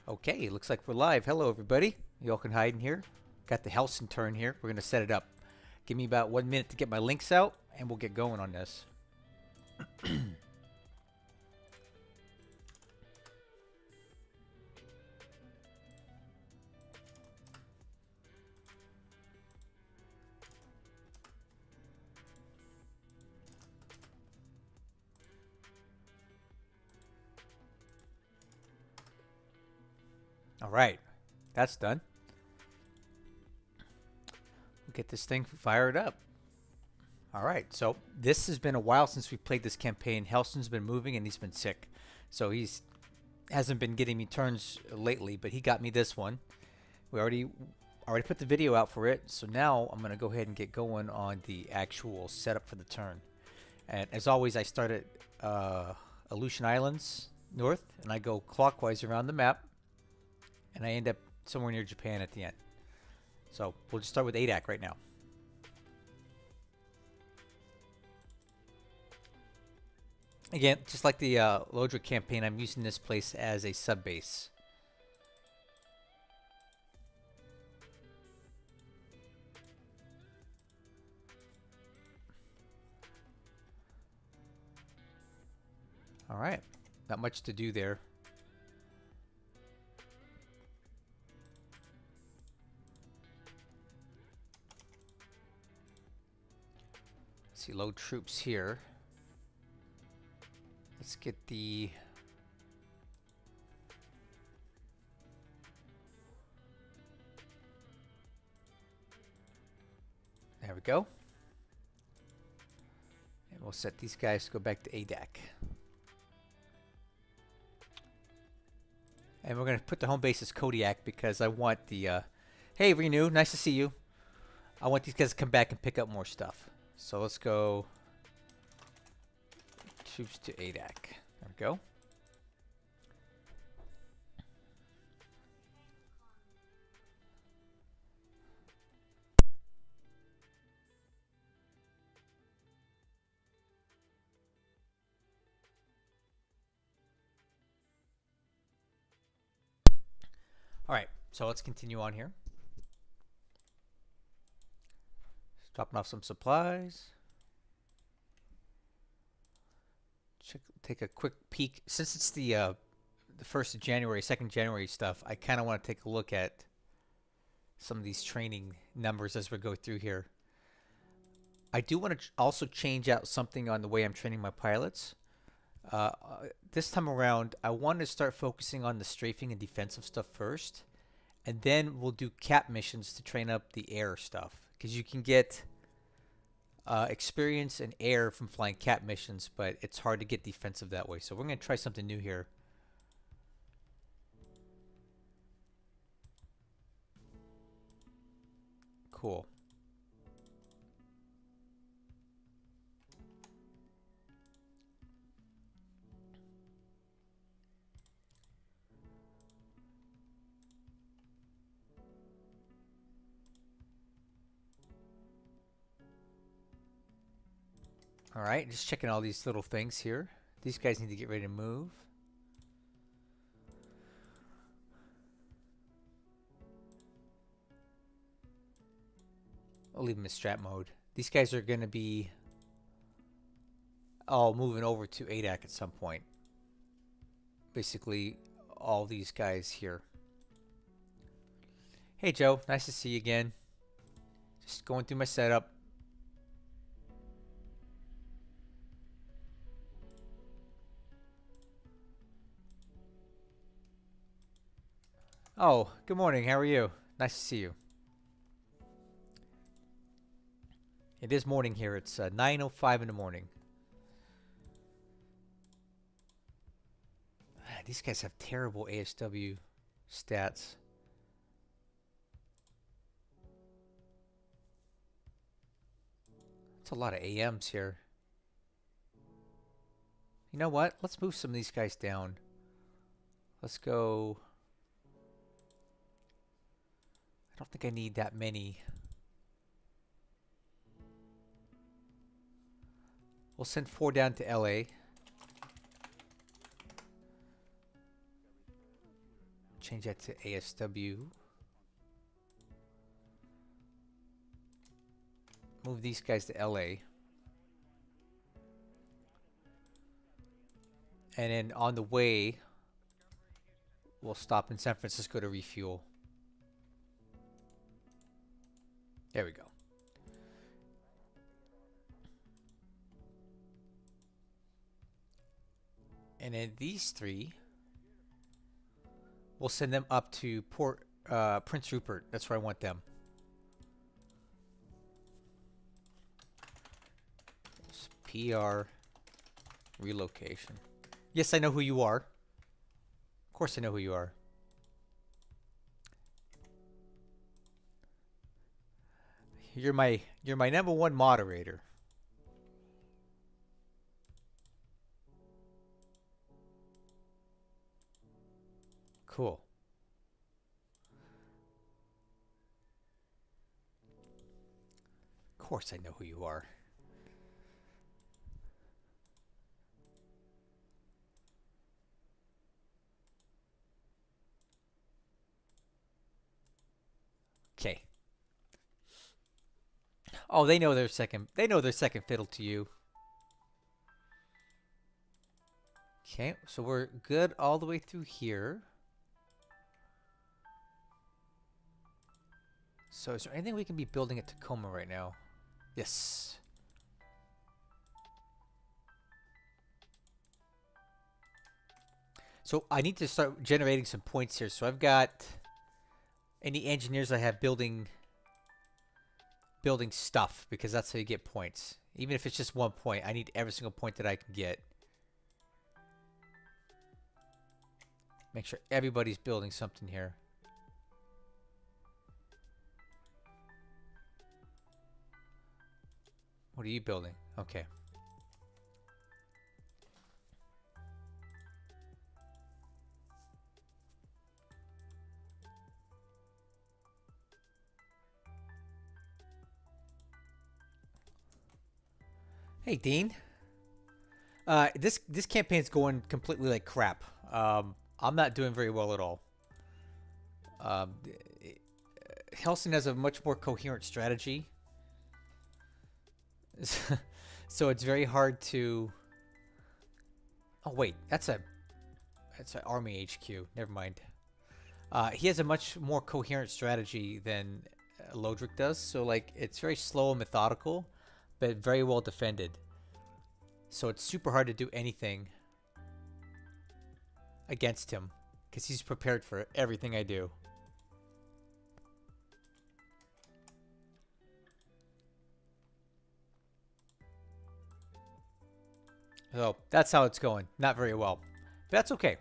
Okay, looks like we're live. Hello, everybody. Jochen Heiden here. Got the Hellsen turn here. We're going to set it up. Give me about 1 minute to get my links out, and we'll get going on this. All right, that's done. We'll get this thing fired up. All right, so this has been a while since we played this campaign. Hellsen's been moving, and he's been sick. So he's hasn't been getting me turns lately, but he got me this one. We already put the video out for it, so now I'm going to go ahead and get going on the actual setup for the turn. And as always, I start at Aleutian Islands north, and I go clockwise around the map, and I end up somewhere near Japan at the end. So we'll just start with ADAC right now. Again, just like the Lodra campaign, I'm using this place as a sub base. All right, not much to do there. Let's see, load troops here. Let's get the there we go. And we'll set these guys to go back to ADAC. And we're going to put the home base as Kodiak because I want the hey Renew, nice to see you. I want these guys to come back and pick up more stuff. So let's go troops to ADAC. There we go. All right, so let's continue on here. Just dropping off some supplies. Take a quick peek. Since it's the 1st of January, 2nd January stuff, I kind of want to take a look at some of these training numbers as we go through here. I do want to also change out something on the way I'm training my pilots. This time around, I want to start focusing on the strafing and defensive stuff first, and then we'll do cap missions to train up the air stuff, because you can get experience in air from flying cap missions, but it's hard to get defensive that way. So we're going to try something new here. Cool. All right, just checking all these little things here. These guys need to get ready to move. I'll leave them in strat mode. These guys are going to be all moving over to ADAC at some point. Basically, all these guys here. Hey Joe, nice to see you again. Just going through my setup. Oh, good morning. How are you? Nice to see you. It is morning here. It's 9:05 in the morning. These guys have terrible ASW stats. It's a lot of AMs here. You know what? Let's move some of these guys down. Let's go. I don't think I need that many. We'll send 4 down to LA. change that to ASW. Move these guys to LA. And then on the way, we'll stop in San Francisco to refuel. There we go. And then these three, we'll send them up to Prince Rupert. That's where I want them. PR relocation. Yes, I know who you are. Of course I know who you are. You're my number one moderator. Cool. Of course I know who you are. Okay. Oh, they know their second fiddle to you. Okay, so we're good all the way through here. So is there anything we can be building at Tacoma right now? Yes. So I need to start generating some points here. So I've got any engineers I have building stuff, because that's how you get points. Even if it's just 1 point, I need every single point that I can get. Make sure everybody's building something here. What are you building? Okay. Hey, Dean. This campaign's going completely like crap. I'm not doing very well at all. Um, Hellsen has a much more coherent strategy. So it's very hard to... Oh, wait. That's an army HQ. Never mind. He has a much more coherent strategy than Lodric does. So, like, it's very slow and methodical, but very well defended. So it's super hard to do anything against him, because he's prepared for everything I do. So that's how it's going. Not very well. But that's okay.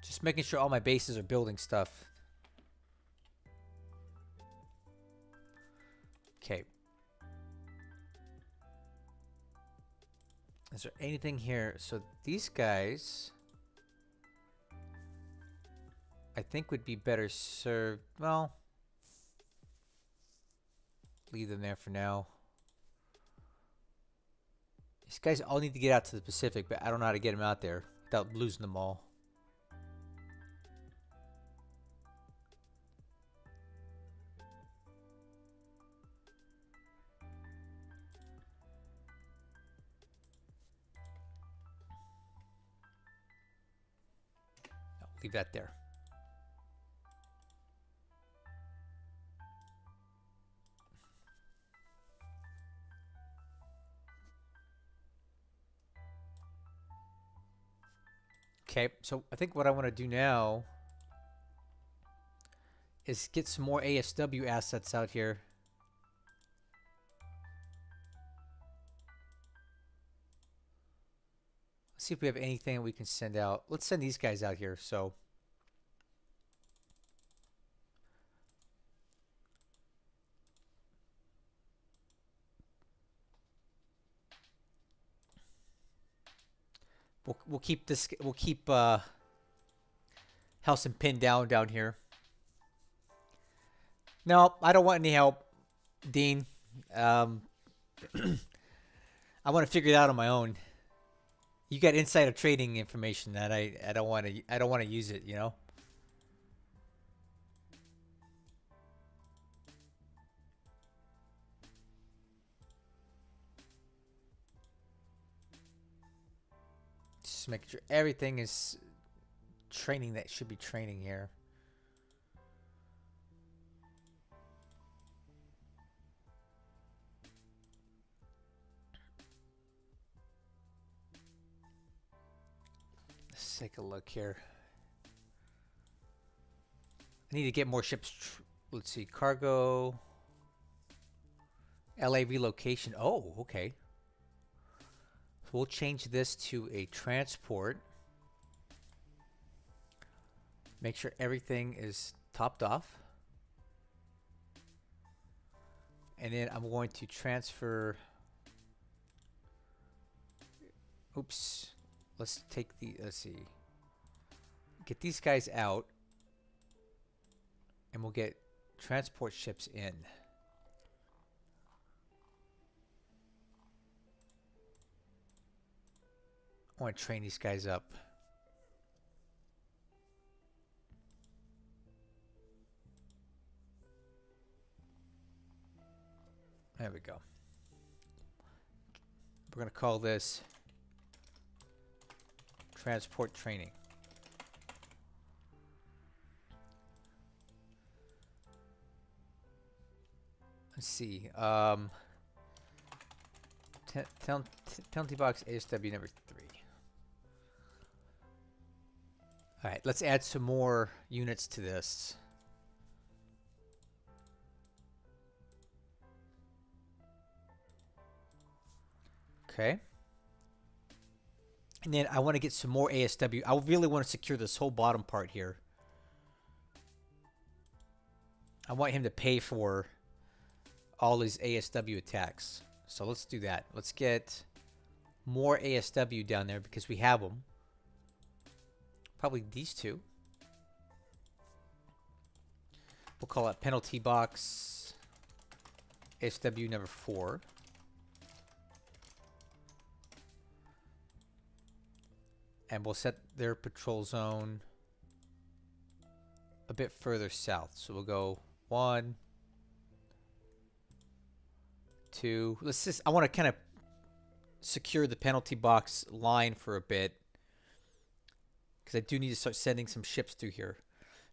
Just making sure all my bases are building stuff. Okay. Is there anything here? So these guys, I think, would be better served. Well, leave them there for now. These guys all need to get out to the Pacific, but I don't know how to get them out there without losing them all. No, leave that there. Okay, so I think what I want to do now is get some more ASW assets out here. Let's see if we have anything we can send out. Let's send these guys out here. So We'll keep this. We'll keep Hellsen pinned down here. No, I don't want any help, Dean. Um, I want to figure it out on my own. You got insider trading information that I don't want to. I don't want to use it. You know. Just make sure everything is training that should be training here. Let's take a look here. I need to get more ships. Let's see, cargo. LA relocation. Oh, okay. So we'll change this to a transport. Make sure everything is topped off. And then I'm going to transfer. Oops. Let's take the, let's see. Get these guys out. And we'll get transport ships in. I want to train these guys up. There we go. We're going to call this transport training. Let's see. Penalty box ASW number 3. All right, let's add some more units to this. Okay. And then I want to get some more ASW. I really want to secure this whole bottom part here. I want him to pay for all these ASW attacks. So let's do that. Let's get more ASW down there because we have them. Probably these two. We'll call it penalty box ASW number 4. And we'll set their patrol zone a bit further south. So we'll go 1, 2. Let's just, I want to kind of secure the penalty box line for a bit. Because I do need to start sending some ships through here.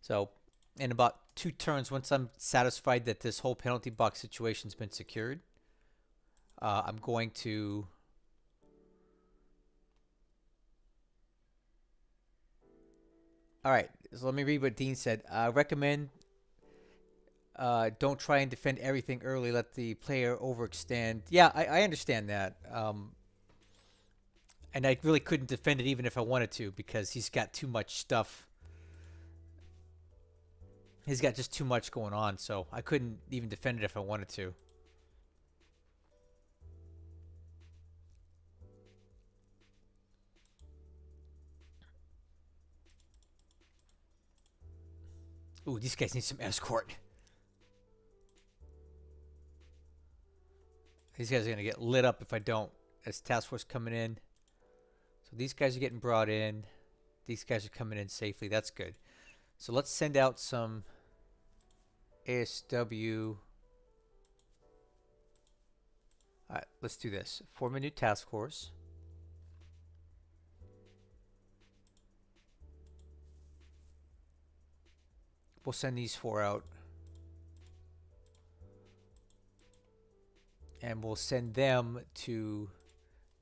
So in about 2 turns, once I'm satisfied that this whole penalty box situation's been secured, I'm going to all right, so let me read what Dean said. Recommend don't try and defend everything early. Let the player overextend. Yeah, I understand that. And I really couldn't defend it even if I wanted to because he's got too much stuff. He's got just too much going on, so I couldn't even defend it if I wanted to. Ooh, these guys need some escort. These guys are going to get lit up if I don't. As task force coming in. So these guys are getting brought in. These guys are coming in safely. That's good. So let's send out some ASW. All right, let's do this. Form a new task force. We'll send these 4 out. And we'll send them to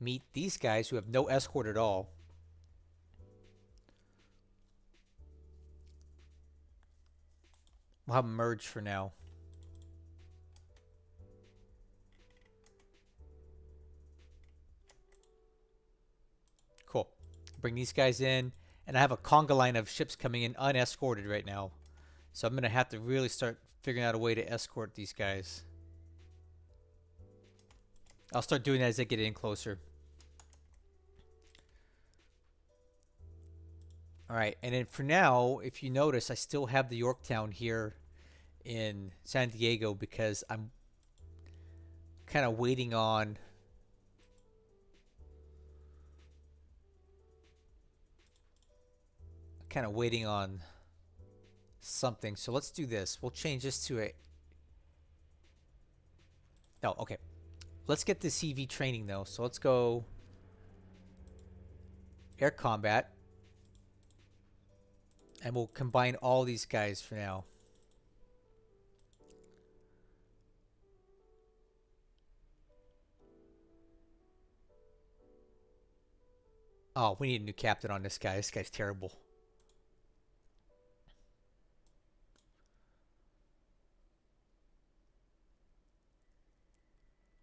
meet these guys who have no escort at all. We'll have them merge for now. Cool. Bring these guys in. And I have a conga line of ships coming in unescorted right now. So I'm going to have to really start figuring out a way to escort these guys. I'll start doing that as they get in closer. All right, and then for now, if you notice, I still have the Yorktown here in San Diego because I'm kind of waiting on something. So let's do this. We'll change this to a no. Okay, let's get the CV training though. So let's go air combat, and we'll combine all these guys for now. Oh, we need a new captain on this guy. This guy's terrible.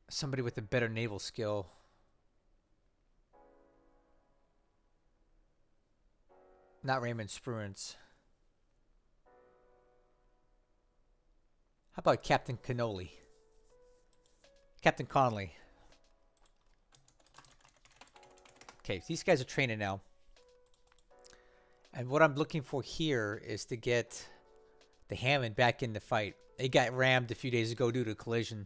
Somebody with a better naval skill. Not Raymond Spruance. How about Captain Cannoli? Captain Conley. Okay, these guys are training now. And what I'm looking for here is to get the Hammond back in the fight. They got rammed a few days ago due to a collision.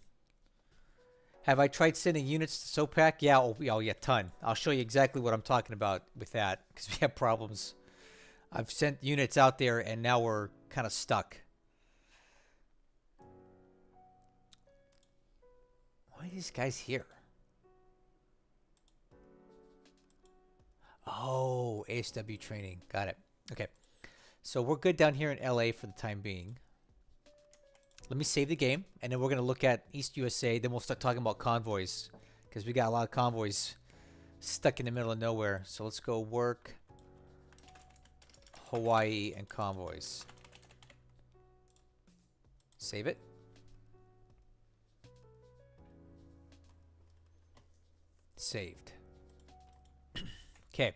Have I tried sending units to SOPAC? Yeah, oh yeah, ton. I'll show you exactly what I'm talking about with that because we have problems. I've sent units out there and now we're kind of stuck. Why are these guys here? Oh, ASW training. Got it. Okay. So we're good down here in LA for the time being. Let me save the game, and then we're going to look at East USA. Then we'll start talking about convoys, because we got a lot of convoys stuck in the middle of nowhere. So let's go work Hawaii and convoys. Save it. Saved. Okay.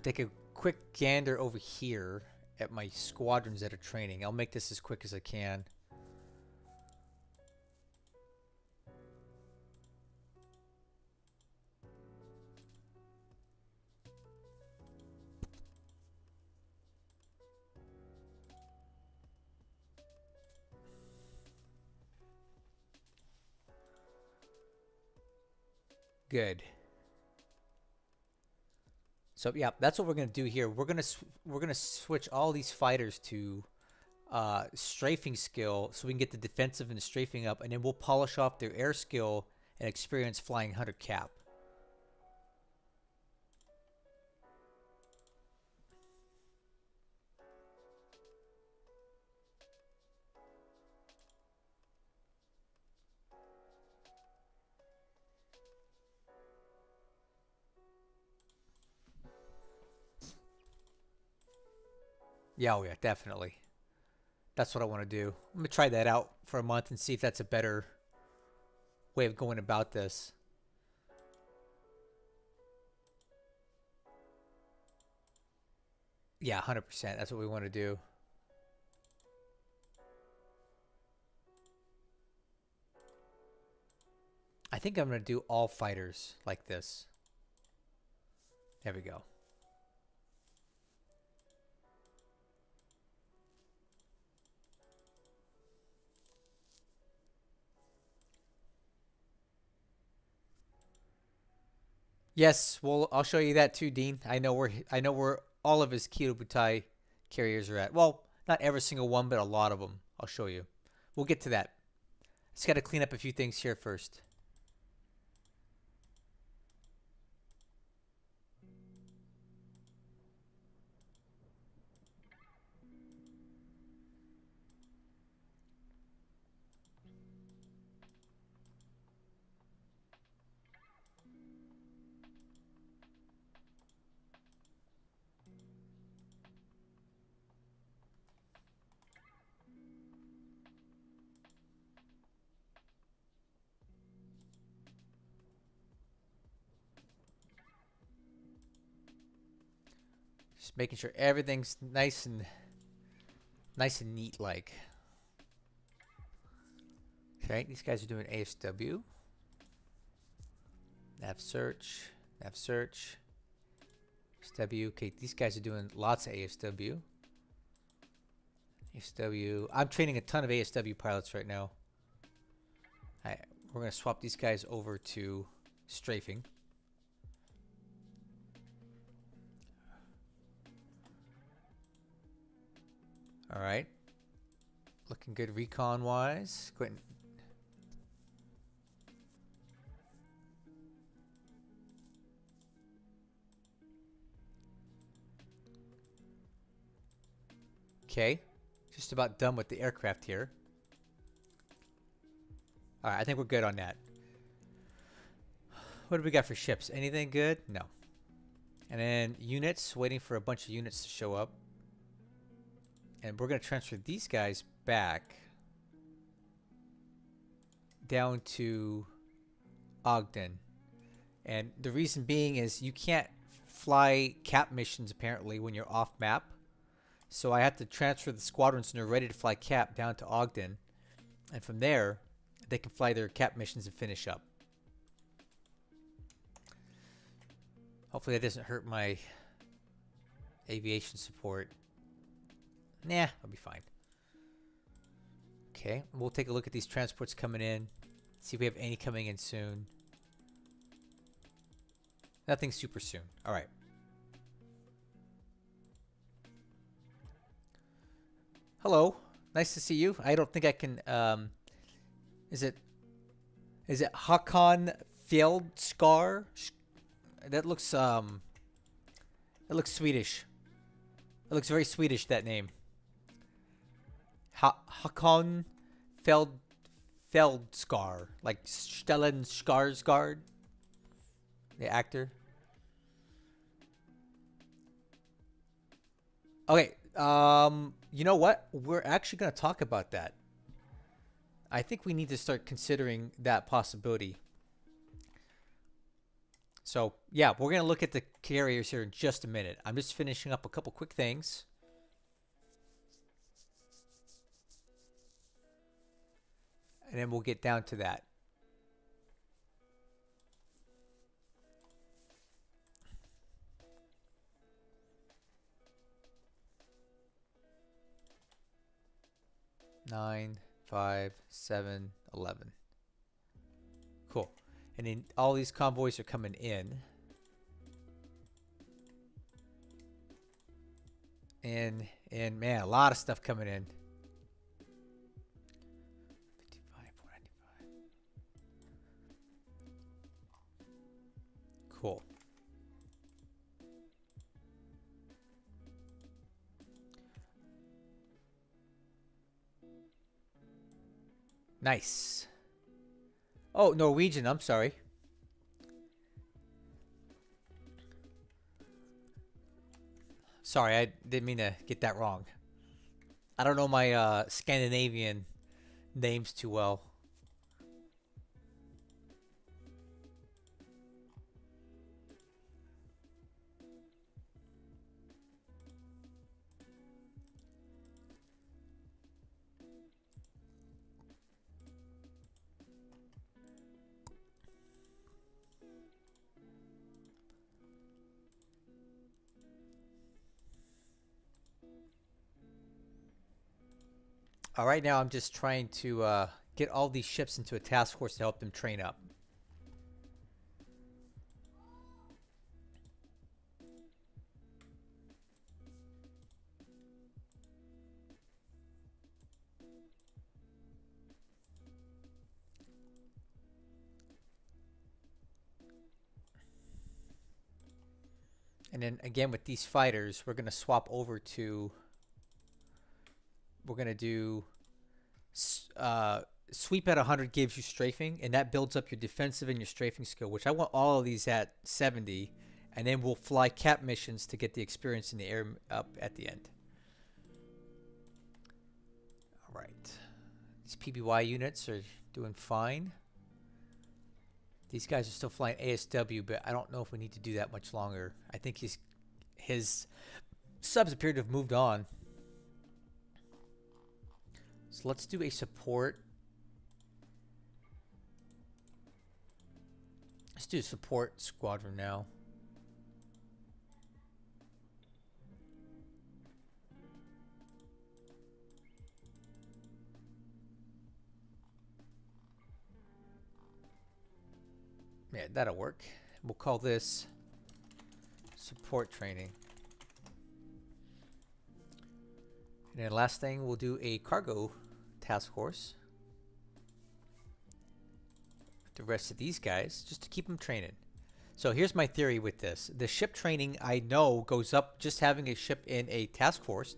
Take a quick gander over here at my squadrons that are training. I'll make this as quick as I can. Good. So yeah, that's what we're gonna do here. We're gonna switch all these fighters to strafing skill so we can get the defensive and the strafing up, and then we'll polish off their air skill and experience flying hunter cap. Yeah, oh yeah, definitely. That's what I want to do. I'm gonna try that out for a month and see if that's a better way of going about this. Yeah, 100%. That's what we want to do. I think I'm gonna do all fighters like this. There we go. Yes, well, I'll show you that too, Dean. I know where all of his Kido Butai carriers are at. Well, not every single one, but a lot of them. I'll show you. We'll get to that. Just got to clean up a few things here first. Just making sure everything's nice and neat like. Okay, these guys are doing ASW. Nav search, nav search. ASW. Okay, these guys are doing lots of ASW. ASW. I'm training a ton of ASW pilots right now. We're going to swap these guys over to strafing. All right. Looking good recon-wise. Go ahead. Okay. Just about done with the aircraft here. All right, I think we're good on that. What do we got for ships? Anything good? No. And then units, waiting for a bunch of units to show up. And we're going to transfer these guys back down to Ogden. And the reason being is you can't fly cap missions apparently when you're off map. So I have to transfer the squadrons and they're ready to fly cap down to Ogden. And from there, they can fly their cap missions and finish up. Hopefully that doesn't hurt my aviation support. Nah, I'll be fine. Okay, we'll take a look at these transports coming in. See if we have any coming in soon. Nothing super soon. All right. Hello. Nice to see you. I don't think I can... Is it Hakan Fjeldskar? That looks Swedish. It looks very Swedish, that name. Hakan Fjeldskar, like Stellan Skarsgård, the actor. Okay, you know what? We're actually going to talk about that. I think we need to start considering that possibility. So, yeah, we're going to look at the carriers here in just a minute. I'm just finishing up a couple quick things. And then we'll get down to that. Nine, 5, 7, 11. Cool. And then all these convoys are coming in. And man, a lot of stuff coming in. 55, 495. Cool. Nice. Oh, Norwegian, I'm sorry. Sorry, I didn't mean to get that wrong. I don't know my Scandinavian names too well. All right, now I'm just trying to get all these ships into a task force to help them train up. And then again with these fighters, we're going to swap over to... We're going to do... sweep at 100 gives you strafing, and that builds up your defensive and your strafing skill, which I want all of these at 70. And then we'll fly cap missions to get the experience in the air up at the end. All right. These PBY units are doing fine. These guys are still flying ASW, but I don't know if we need to do that much longer. I think his subs appear to have moved on. So let's do a support. Let's do a support squadron now. right, that'll work. We'll call this support training. And then last thing, we'll do a cargo task force with the rest of these guys, just to keep them training. So here's my theory with this. The ship training, I know, goes up just having a ship in a task force.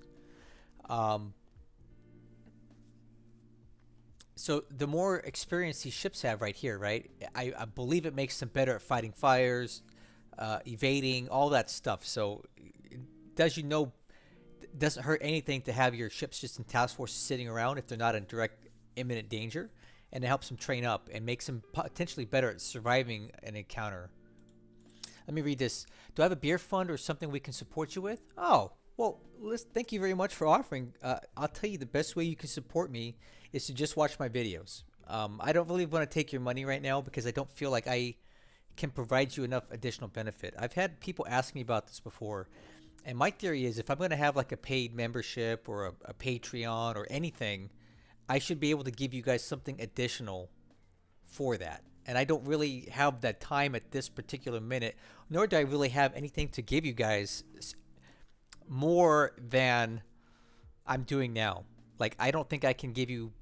So the more experience these ships have right here, right? I believe it makes them better at fighting fires, evading, all that stuff. So it doesn't hurt anything to have your ships just in task force sitting around if they're not in direct imminent danger. And it helps them train up and makes them potentially better at surviving an encounter. Let me read this. Do I have a beer fund or something we can support you with? Oh, well, thank you very much for offering. I'll tell you the best way you can support me is to just watch my videos. I don't really want to take your money right now because I don't feel like I can provide you enough additional benefit. I've had people ask me about this before. And my theory is if I'm going to have like a paid membership or a Patreon or anything, I should be able to give you guys something additional for that. And I don't really have that time at this particular minute, nor do I really have anything to give you guys more than I'm doing now. Like, I don't think I can give you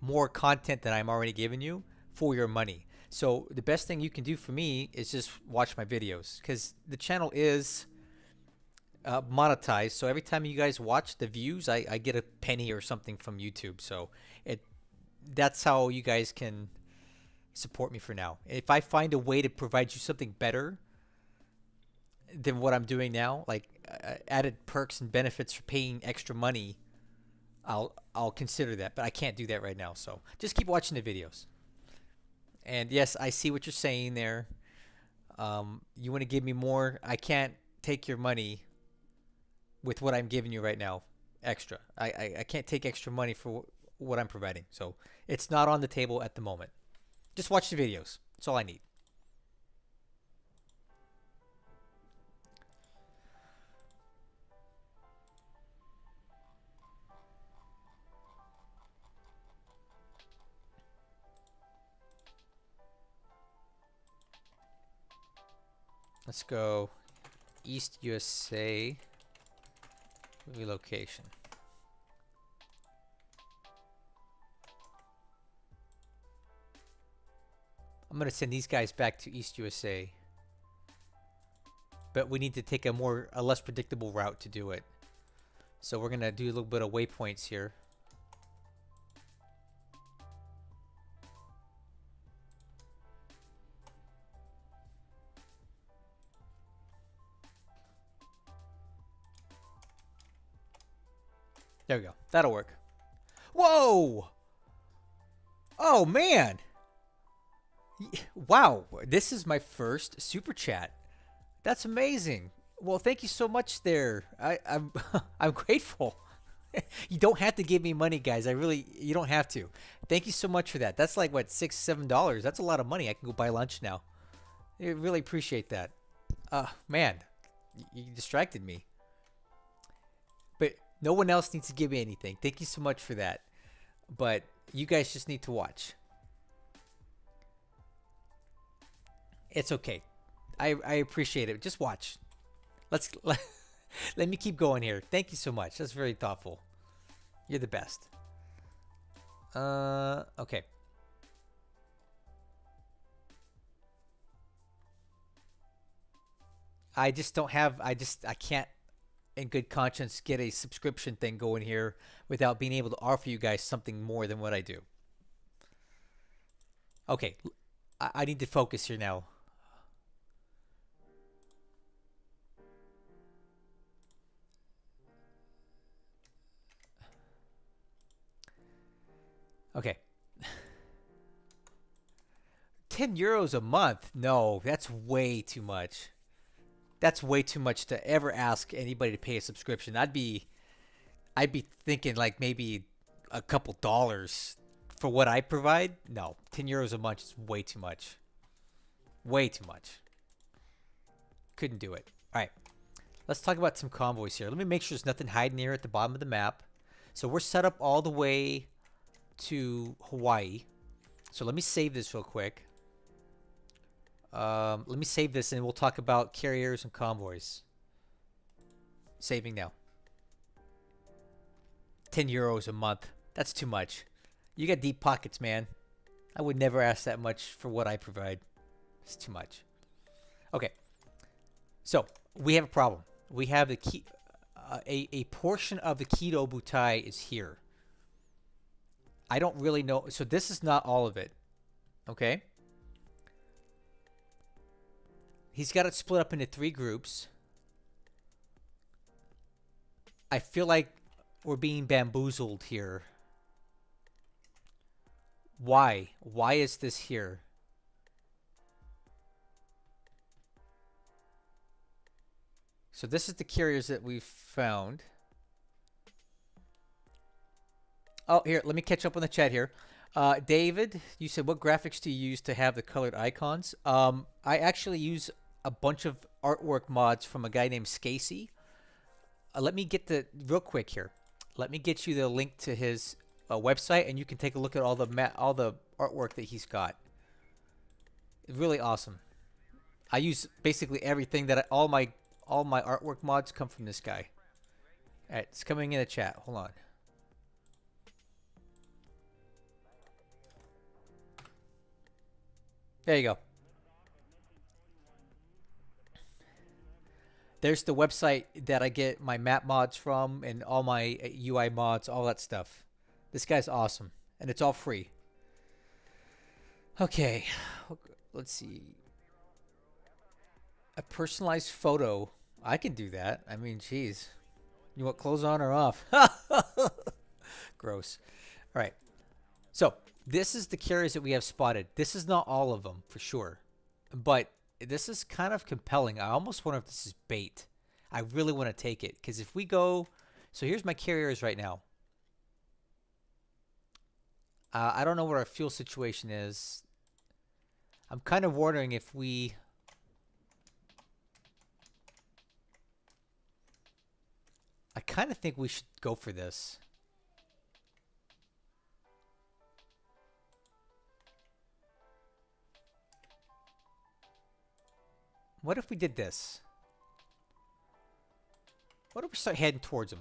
more content than I'm already giving you for your money. So the best thing you can do for me is just watch my videos, because the channel is monetized. So every time you guys watch the views, I get a penny or something from YouTube. So that's how you guys can support me for now. If I find a way to provide you something better than what I'm doing now, like added perks and benefits for paying extra money, I'll consider that, but I can't do that right now. So just keep watching the videos. And yes, I see what you're saying there. You want to give me more? I can't take your money with what I'm giving you right now extra. I can't take extra money for what I'm providing. So it's not on the table at the moment. Just watch the videos. That's all I need. Let's go East USA relocation. I'm going to send these guys back to East USA. But we need to take a less predictable route to do it. So we're going to do a little bit of waypoints here. There we go. That'll work. Whoa! Oh, man! Wow, this is my first super chat. That's amazing. Well, thank you so much there. I'm I'm grateful. You don't have to give me money, guys. You don't have to. Thank you so much for that. That's like what, $6, $7. That's a lot of money. I can go buy lunch now. I really appreciate that. Man, you distracted me. But no one else needs to give me anything. Thank you so much for that. But you guys just need to watch. It's okay. I appreciate it. Just watch. Let me keep going here. Thank you so much. That's very thoughtful. You're the best. Okay. I just don't have, I can't in good conscience get a subscription thing going here without being able to offer you guys something more than what I do. Okay. I need to focus here now. Okay. 10 euros a month? No, that's way too much. That's way too much to ever ask anybody to pay a subscription. I'd be thinking like maybe a couple dollars for what I provide. No, 10 euros a month is way too much. Way too much. Couldn't do it. All right. Let's talk about some convoys here. Let me make sure there's nothing hiding here at the bottom of the map. So we're set up all the way to Hawaii. So let me save this real quick. Let me save this and we'll talk about carriers and convoys. Saving now. 10 euros a month. That's too much. You got deep pockets, man. I would never ask that much for what I provide. It's too much. Okay. So, we have a problem. We have the key, a portion of the Kido Butai is here. I don't really know. So, this is not all of it. Okay. He's got it split up into 3 groups. I feel like we're being bamboozled here. Why? Why is this here? So this is the carriers that we've found. Oh, here, let me catch up on the chat here. David, you said, what graphics do you use to have the colored icons? I actually use a bunch of artwork mods from a guy named Scasey. Let me get the, real quick here. Let me get you the link to his website, and you can take a look at all the artwork that he's got. It's really awesome. I use basically everything that all my artwork mods come from this guy. All right, it's coming in the chat. Hold on. There you go. There's the website that I get my map mods from and all my UI mods, all that stuff. This guy's awesome, and it's all free. Okay, let's see. A personalized photo. I can do that. I mean, geez. You want clothes on or off? Gross. All right. So, this is the carriers that we have spotted. This is not all of them, for sure. But this is kind of compelling. I almost wonder if this is bait. I really want to take it. Because if we go... So, here's my carriers right now. I don't know what our fuel situation is. I'm kind of wondering if we... I kind of think we should go for this. What if we did this? What if we start heading towards them?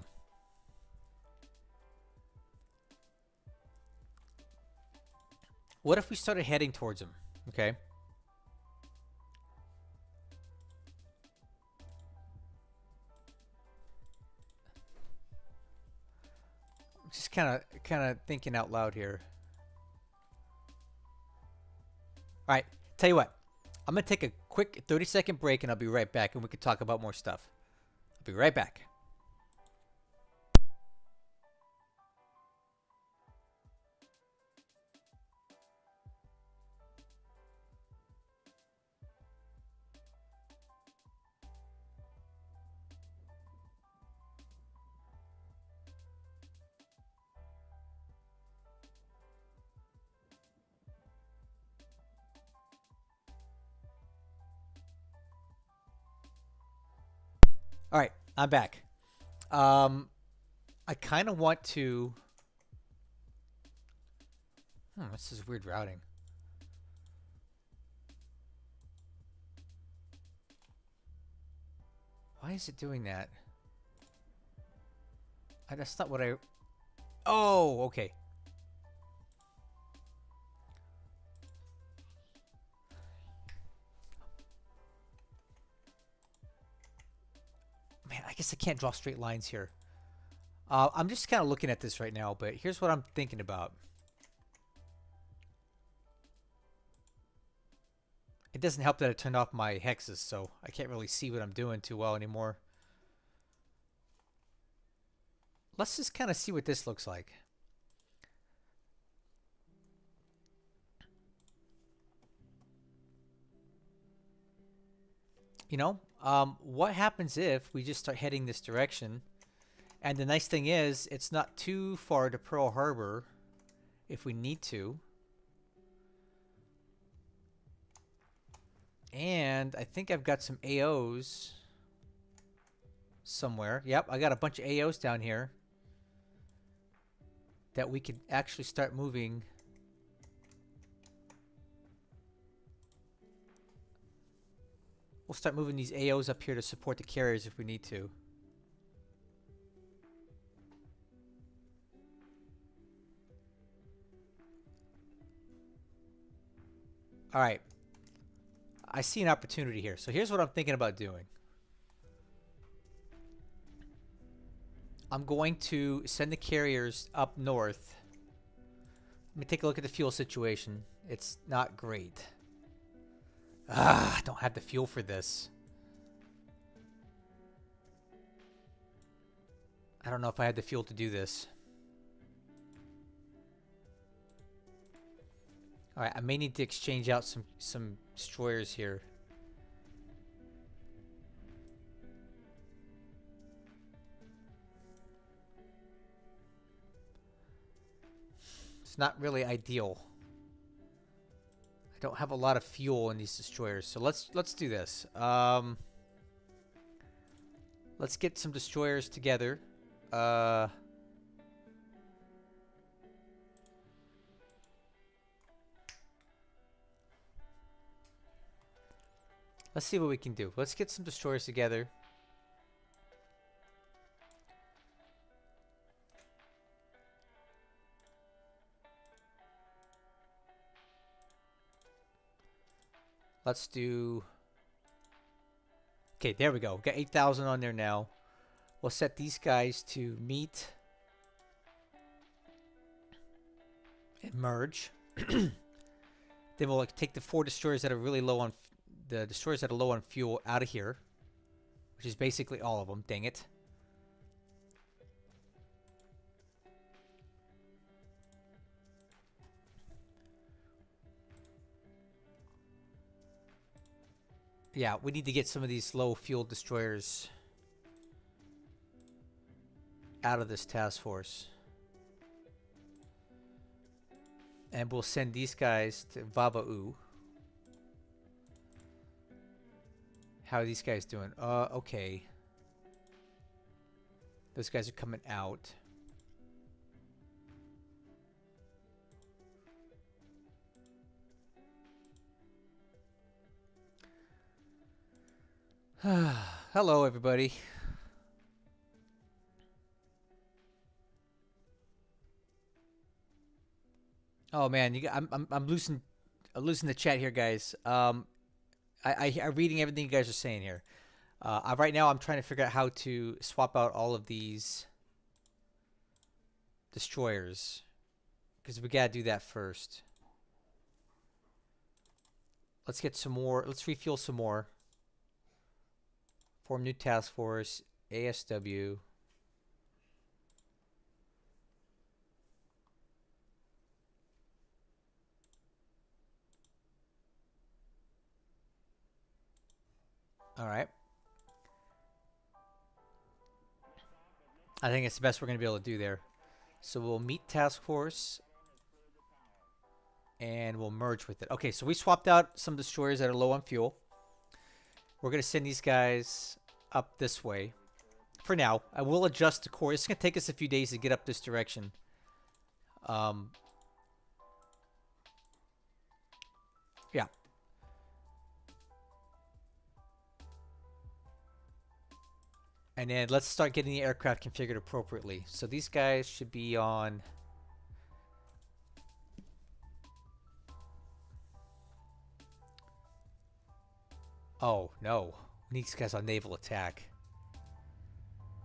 What if we started heading towards them? Okay. Just kind of thinking out loud here. All right, tell you what. I'm going to take a quick 30-second break and I'll be right back and we can talk about more stuff. I'll be right back. All right, I'm back. I kind of want to... this is weird routing. Why is it doing that? That's not what I... Oh, okay. Man, I guess I can't draw straight lines here. I'm just kind of looking at this right now, but here's what I'm thinking about. It doesn't help that I turned off my hexes, so I can't really see what I'm doing too well anymore. Let's just kind of see what this looks like. You know, what happens if we just start heading this direction? And the nice thing is, it's not too far to Pearl Harbor if we need to. And I think I've got some AOs somewhere. Yep, I got a bunch of AOs down here that we could actually start moving. We'll start moving these AOs up here to support the carriers if we need to. All right. I see an opportunity here. So here's what I'm thinking about doing. I'm going to send the carriers up north. Let me take a look at the fuel situation. It's not great. I don't have the fuel for this. I don't know if I had the fuel to do this. Alright, I may need to exchange out some destroyers here. It's not really ideal. I don't have a lot of fuel in these destroyers, so let's do this. Let's get some destroyers together. Let's see what we can do. Let's get some destroyers together. Let's do... Okay, there we go. Got 8,000 on there now. We'll set these guys to meet and merge. Then we'll take the 4 destroyers that are really low on... The destroyers that are low on fuel out of here. Which is basically all of them. Dang it. Yeah, we need to get some of these low fuel destroyers out of this task force. And we'll send these guys to Vava'u. How are these guys doing? Okay. Those guys are coming out. Hello, everybody. Oh man, I'm losing the chat here, guys. I'm reading everything you guys are saying here. Right now, I'm trying to figure out how to swap out all of these destroyers, because we gotta do that first. Let's get some more. Let's refuel some more. Form new task force. ASW. All right. I think it's the best we're going to be able to do there. So we'll meet task force and we'll merge with it. Okay, so we swapped out some destroyers that are low on fuel. We're going to send these guys up this way for now. I will adjust the course. It's going to take us a few days to get up this direction. Yeah. And then let's start getting the aircraft configured appropriately. So these guys should be on... Oh, no. We need these guys on naval attack.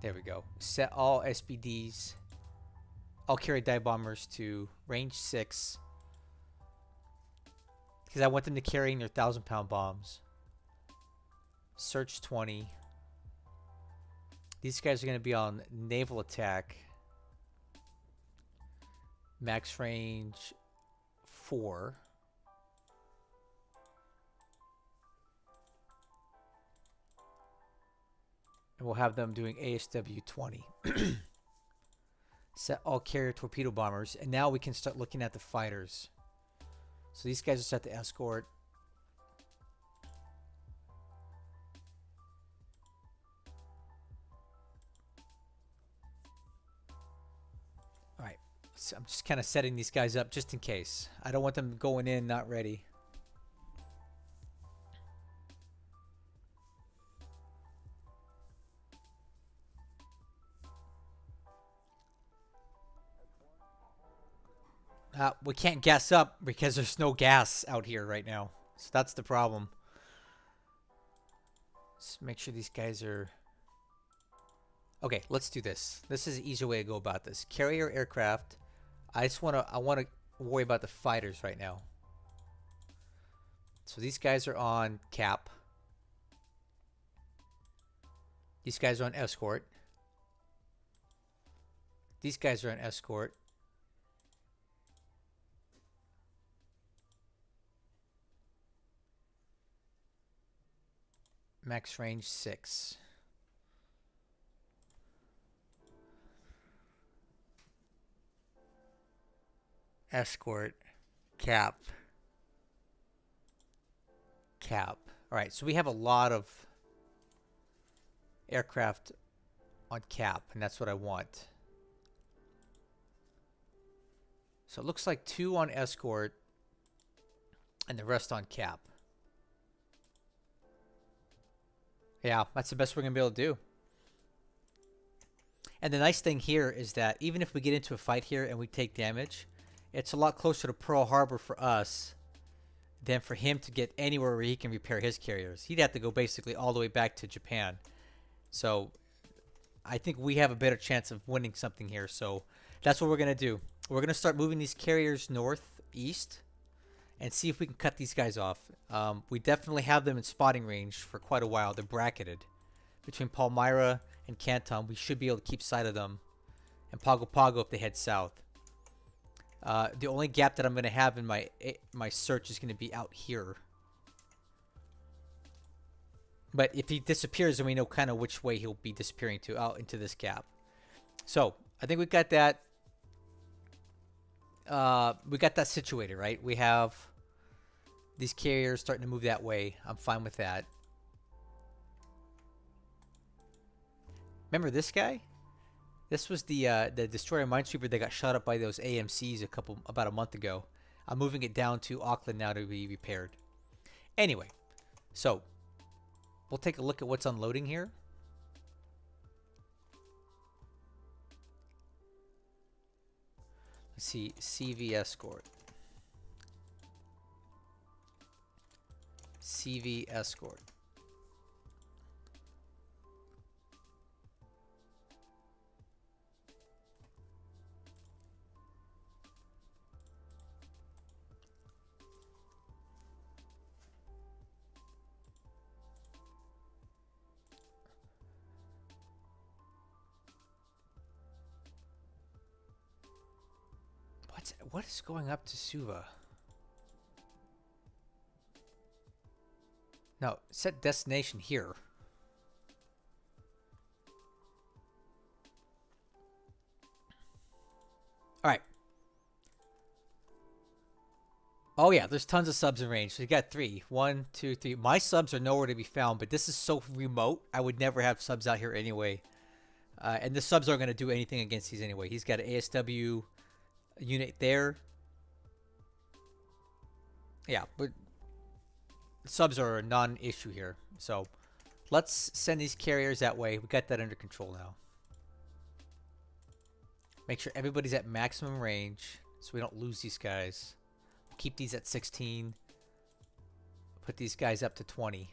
There we go. Set all SBDs, all carry dive bombers to range 6. Because I want them to carry their 1,000-pound bombs. Search 20. These guys are going to be on naval attack. Max range 4. And we'll have them doing ASW 20. Set all carrier torpedo bombers. And now we can start looking at the fighters. So these guys are set to escort. Alright. So I'm just kind of setting these guys up just in case. I don't want them going in not ready. We can't gas up because there's no gas out here right now. So that's the problem. Let's make sure these guys are... Okay, let's do this. This is an easier way to go about this. Carrier aircraft. I want to worry about the fighters right now. So these guys are on cap. These guys are on escort. These guys are on escort. Max range 6. Escort. Cap. Cap. Alright, so we have a lot of aircraft on cap, and that's what I want. So it looks like 2 on escort and the rest on cap. Yeah, that's the best we're going to be able to do. And the nice thing here is that even if we get into a fight here and we take damage, it's a lot closer to Pearl Harbor for us than for him to get anywhere where he can repair his carriers. He'd have to go basically all the way back to Japan. So I think we have a better chance of winning something here. So that's what we're going to do. We're going to start moving these carriers northeast and see if we can cut these guys off. We definitely have them in spotting range for quite a while. They're bracketed. Between Palmyra and Canton, we should be able to keep sight of them. And Pago Pago if they head south. The only gap that I'm going to have in my search is going to be out here. But if he disappears, then we know kind of which way he'll be disappearing to, out into this gap. So I think we got that. We got that situated, right? We have these carriers starting to move that way. I'm fine with that. Remember this guy? This was the destroyer minesweeper that got shot up by those AMCs about a month ago. I'm moving it down to Auckland now to be repaired. Anyway, so we'll take a look at what's unloading here. Let's see, CV escort. CV escort. What is going up to Suva? No, set destination here. Alright. Oh yeah, there's tons of subs in range. So you got 3. 1, 2, 3. My subs are nowhere to be found, but this is so remote. I would never have subs out here anyway. And the subs aren't going to do anything against these anyway. He's got an ASW unit there. Yeah, but subs are a non-issue here. So let's send these carriers that way. We got that under control now. Make sure everybody's at maximum range so we don't lose these guys. Keep these at 16. Put these guys up to 20.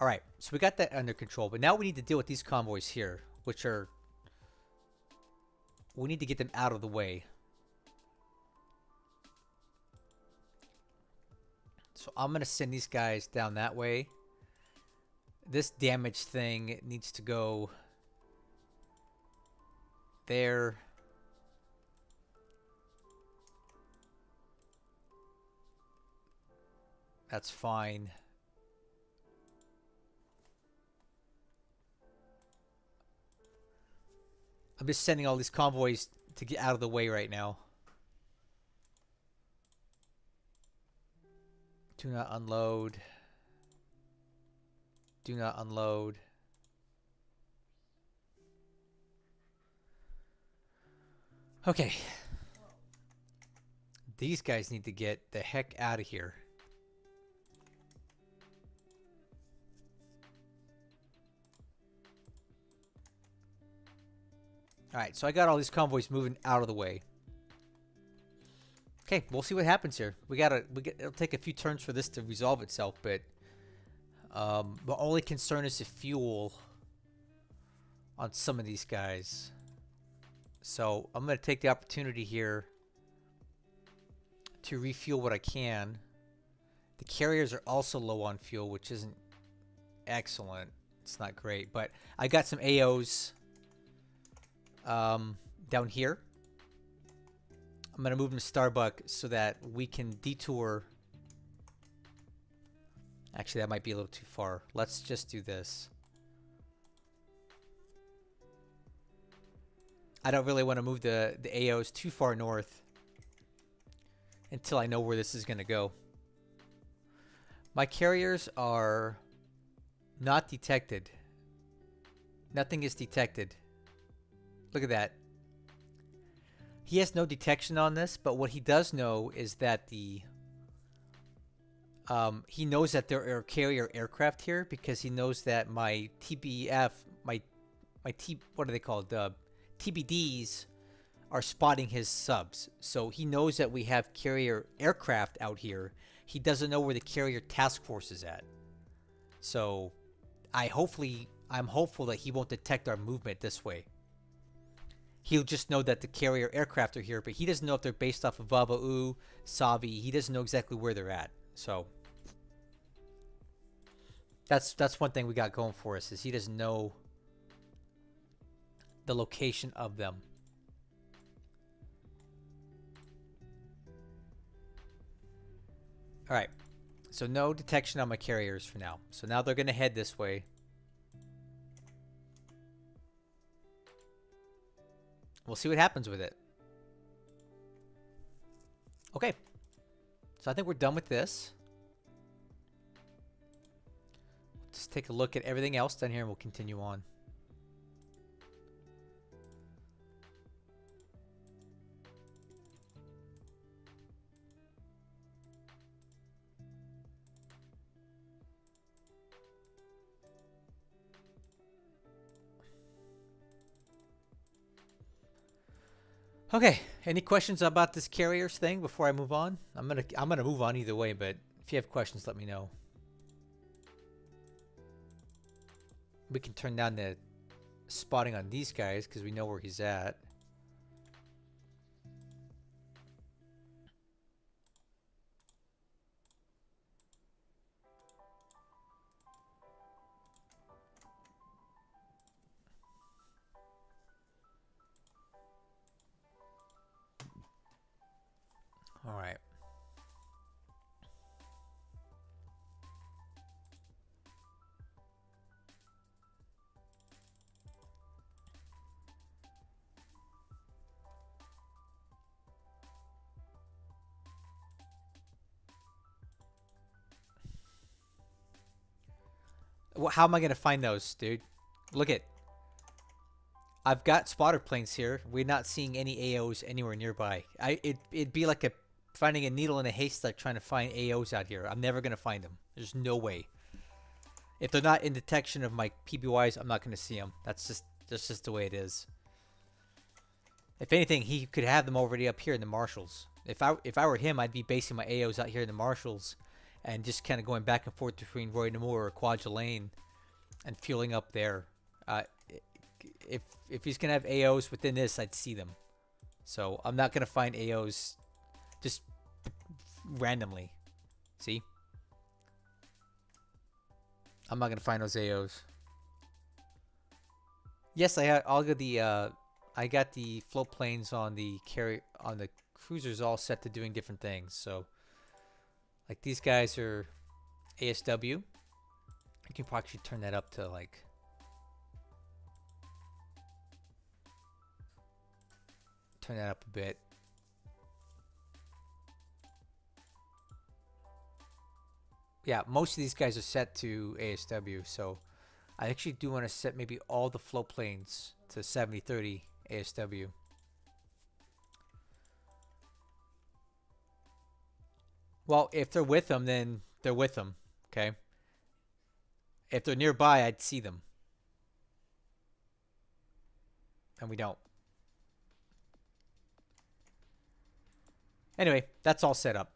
Alright, so we got that under control. But now we need to deal with these convoys here, which are... We need to get them out of the way. So I'm going to send these guys down that way. This damage thing needs to go there. That's fine. I'm just sending all these convoys to get out of the way right now. Do not unload. Do not unload. Okay. These guys need to get the heck out of here. Alright, so I got all these convoys moving out of the way. Okay, we'll see what happens here. It'll take a few turns for this to resolve itself, but the only concern is the fuel on some of these guys. So I'm going to take the opportunity here to refuel what I can. The carriers are also low on fuel, which isn't excellent. It's not great, but I got some AOs down here. I'm going to move them to Starbuck so that we can detour. Actually, that might be a little too far. Let's just do this. I don't really want to move the AOs too far north until I know where this is going to go. My carriers are not detected. Nothing is detected. Look at that. He has no detection on this, but what he does know is that he knows that there are carrier aircraft here because he knows that my TBF, what are they called? TBDs are spotting his subs. So he knows that we have carrier aircraft out here. He doesn't know where the carrier task force is at. So I'm hopeful that he won't detect our movement this way. He'll just know that the carrier aircraft are here, but he doesn't know if they're based off of Vava'u, Savi. He doesn't know exactly where they're at. So that's one thing we got going for us, is he doesn't know the location of them. All right. So no detection on my carriers for now. So now they're going to head this way. We'll see what happens with it. Okay. So I think we're done with this. Just take a look at everything else down here and we'll continue on. Okay, any questions about this carriers thing before I move on? I'm gonna move on either way, but if you have questions, let me know. We can turn down the spotting on these guys because we know where he's at. All right. Well, how am I gonna find those, dude? Look at. I've got spotter planes here. We're not seeing any AOs anywhere nearby. It'd be like finding a needle in a haystack trying to find AOs out here. I'm never gonna find them. There's no way. If they're not in detection of my PBYs, I'm not gonna see them. That's just the way it is. If anything, he could have them already up here in the marshals. If I were him, I'd be basing my AOs out here in the marshals, and just kind of going back and forth between Roy Namur or Kwajalein, and fueling up there. If he's gonna have AOs within this, I'd see them. So I'm not gonna find AOs just randomly. See? I'm not gonna find those AOs. Yes, I got the float planes on the cruisers all set to doing different things. So like these guys are ASW. You can probably actually turn that up to like turn that up a bit. Yeah, most of these guys are set to ASW, so I actually do want to set maybe all the float planes to 70-30 ASW. Well, if they're with them, then they're with them, okay? If they're nearby, I'd see them. And we don't. Anyway, that's all set up.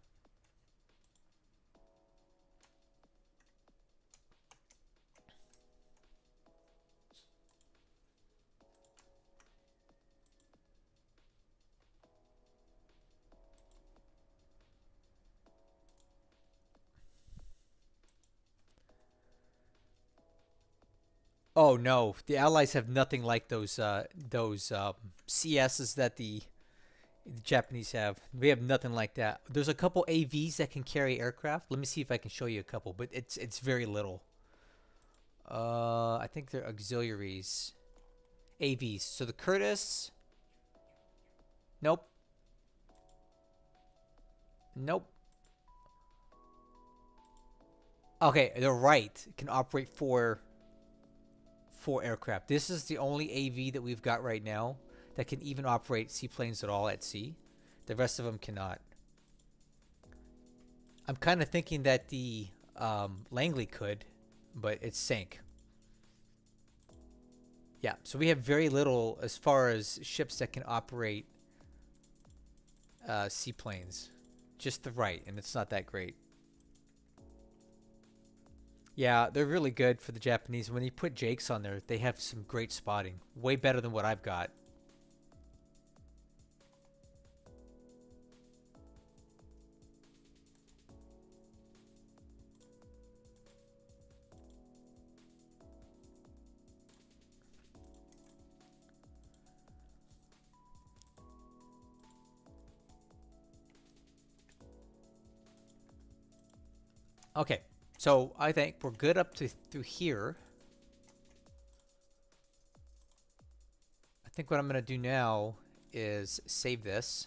Oh no, the Allies have nothing like those CSs that the Japanese have. We have nothing like that. There's a couple AVs that can carry aircraft. Let me see if I can show you a couple, but it's very little. I think they're auxiliaries. AVs. So the Curtis. Nope. Nope. Okay, they're right. It can operate four aircraft. This is the only AV that we've got right now that can even operate seaplanes at all at sea. The rest of them cannot. I'm kind of thinking that the Langley could, but it's sank. Yeah, so we have very little as far as ships that can operate seaplanes. Just the right, and it's not that great. Yeah, they're really good for the Japanese. When you put Jakes on there, they have some great spotting. Way better than what I've got. Okay, so I think we're good up to through here. I think what I'm going to do now is save this,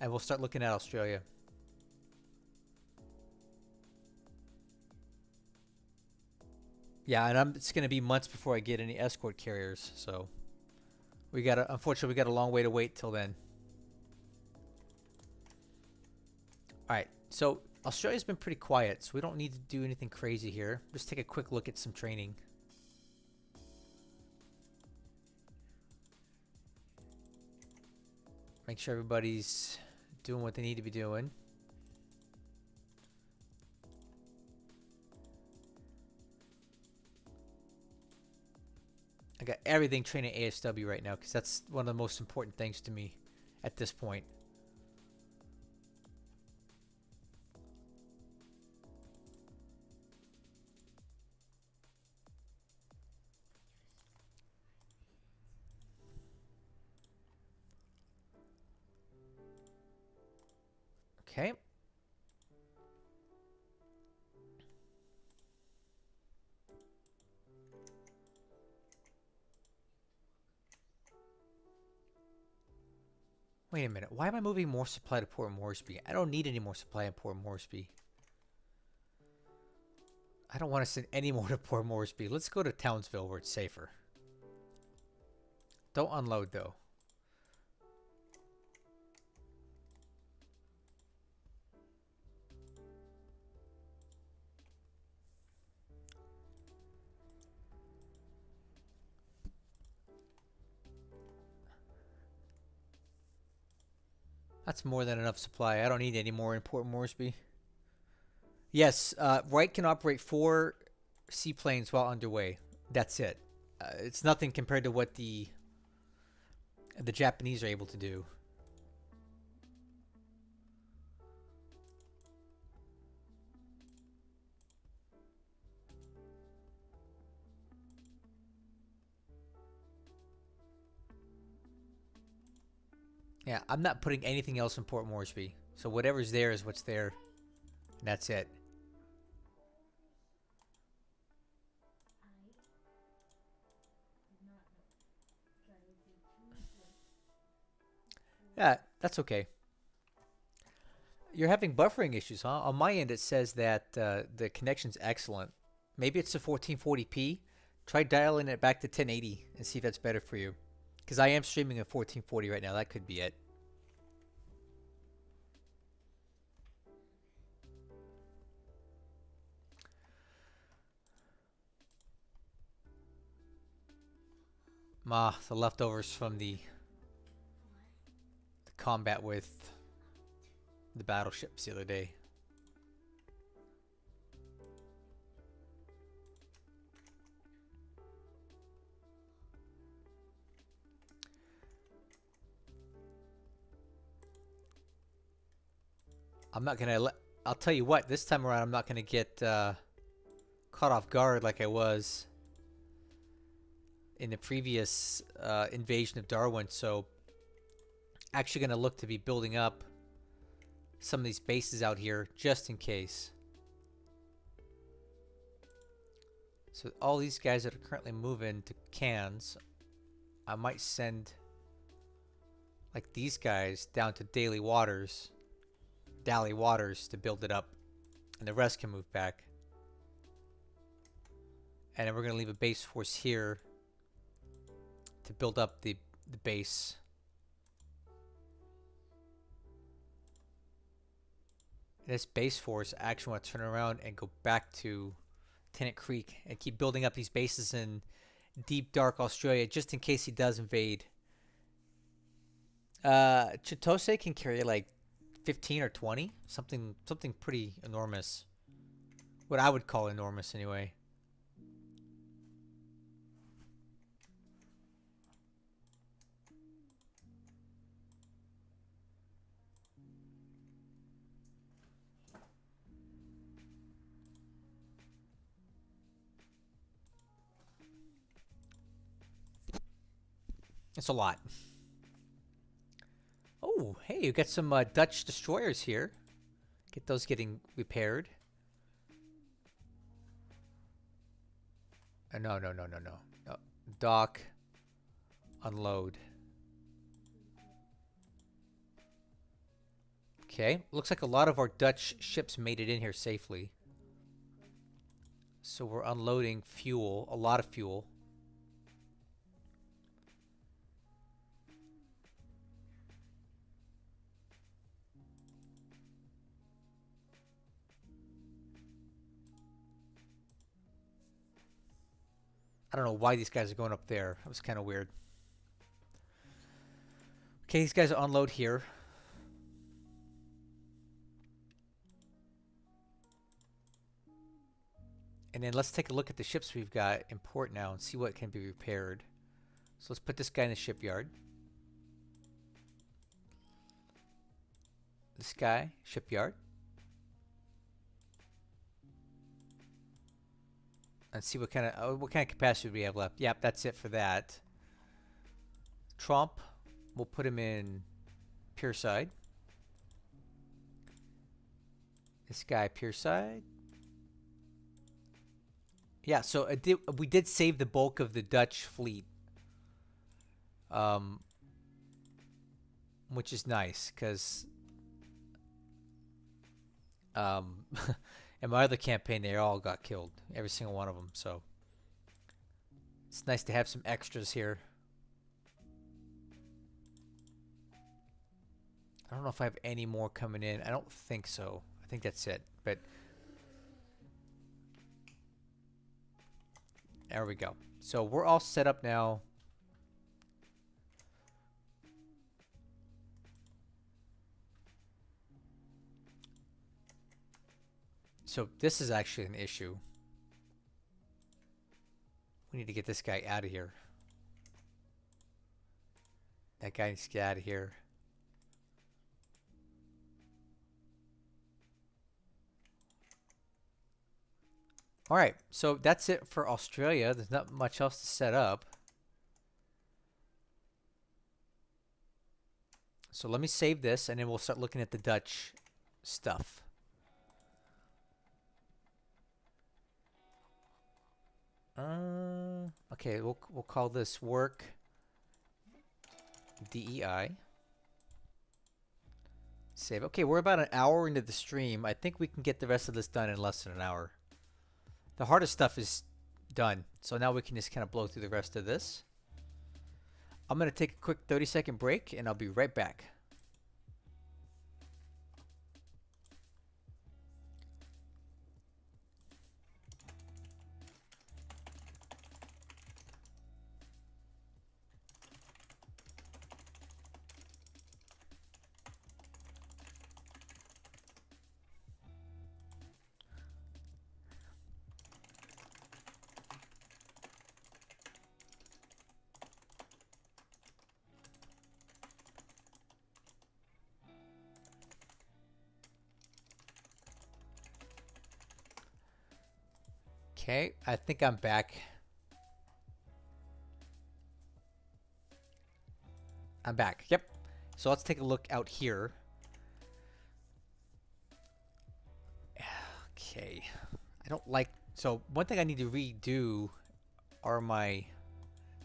and we'll start looking at Australia. Yeah, and it's going to be months before I get any escort carriers, so unfortunately, we got a long way to wait till then. All right, so Australia's been pretty quiet, so we don't need to do anything crazy here. Just take a quick look at some training. Make sure everybody's doing what they need to be doing. I got everything training ASW right now because that's one of the most important things to me at this point. Okay. Wait a minute. Why am I moving more supply to Port Moresby? I don't need any more supply in Port Moresby. I don't want to send any more to Port Moresby. Let's go to Townsville where it's safer. Don't unload though. That's more than enough supply. I don't need any more in Port Moresby. Yes, Wright can operate 4 seaplanes while underway. That's it. It's nothing compared to what the Japanese are able to do. Yeah, I'm not putting anything else in Port Moresby. So whatever's there is what's there. And that's it. Yeah, that's okay. You're having buffering issues, huh? On my end, it says that the connection's excellent. Maybe it's a 1440p. Try dialing it back to 1080 and see if that's better for you. Because I am streaming at 1440 right now. That could be it. The leftovers from the combat with the battleships the other day. I'm not gonna let. I'll tell you what. This time around, I'm not gonna get caught off guard like I was in the previous invasion of Darwin. So, actually, gonna look to be building up some of these bases out here just in case. So all these guys that are currently moving to Cairns, I might send like these guys down to Daly Waters to build it up, and the rest can move back. And then we're going to leave a base force here to build up the base. And this base force, I actually want to turn around and go back to Tennant Creek and keep building up these bases in deep dark Australia just in case he does invade. Chitose can carry like 15 or 20, something pretty enormous. What I would call enormous anyway. It's a lot. Oh, hey, you got some Dutch destroyers here. Get those getting repaired. No. Dock. Unload. Okay, looks like a lot of our Dutch ships made it in here safely. So we're unloading fuel, a lot of fuel. I don't know why these guys are going up there. That was kind of weird. Okay, these guys unload here. And then let's take a look at the ships we've got in port now and see what can be repaired. So let's put this guy in the shipyard. This guy, shipyard. And see what kind of capacity we have left. Yep, that's it for that. Trump, we'll put him in Pierside. This guy, Pierside. Yeah, so we did save the bulk of the Dutch fleet. Which is nice, because in my other campaign, they all got killed. Every single one of them, so it's nice to have some extras here. I don't know if I have any more coming in. I don't think so. I think that's it. But there we go. So we're all set up now. So this is actually an issue. We need to get this guy out of here. That guy needs to get out of here. Alright, so that's it for Australia. There's not much else to set up. So let me save this, and then we'll start looking at the Dutch stuff. Okay, we'll call this work DEI. Save. Okay, we're about an hour into the stream. I think we can get the rest of this done in less than an hour. The hardest stuff is done, so now we can just kind of blow through the rest of this. I'm going to take a quick 30-second break, and I'll be right back. Okay, I think I'm back. I'm back. Yep. So let's take a look out here. Okay. I don't like... So one thing I need to redo are my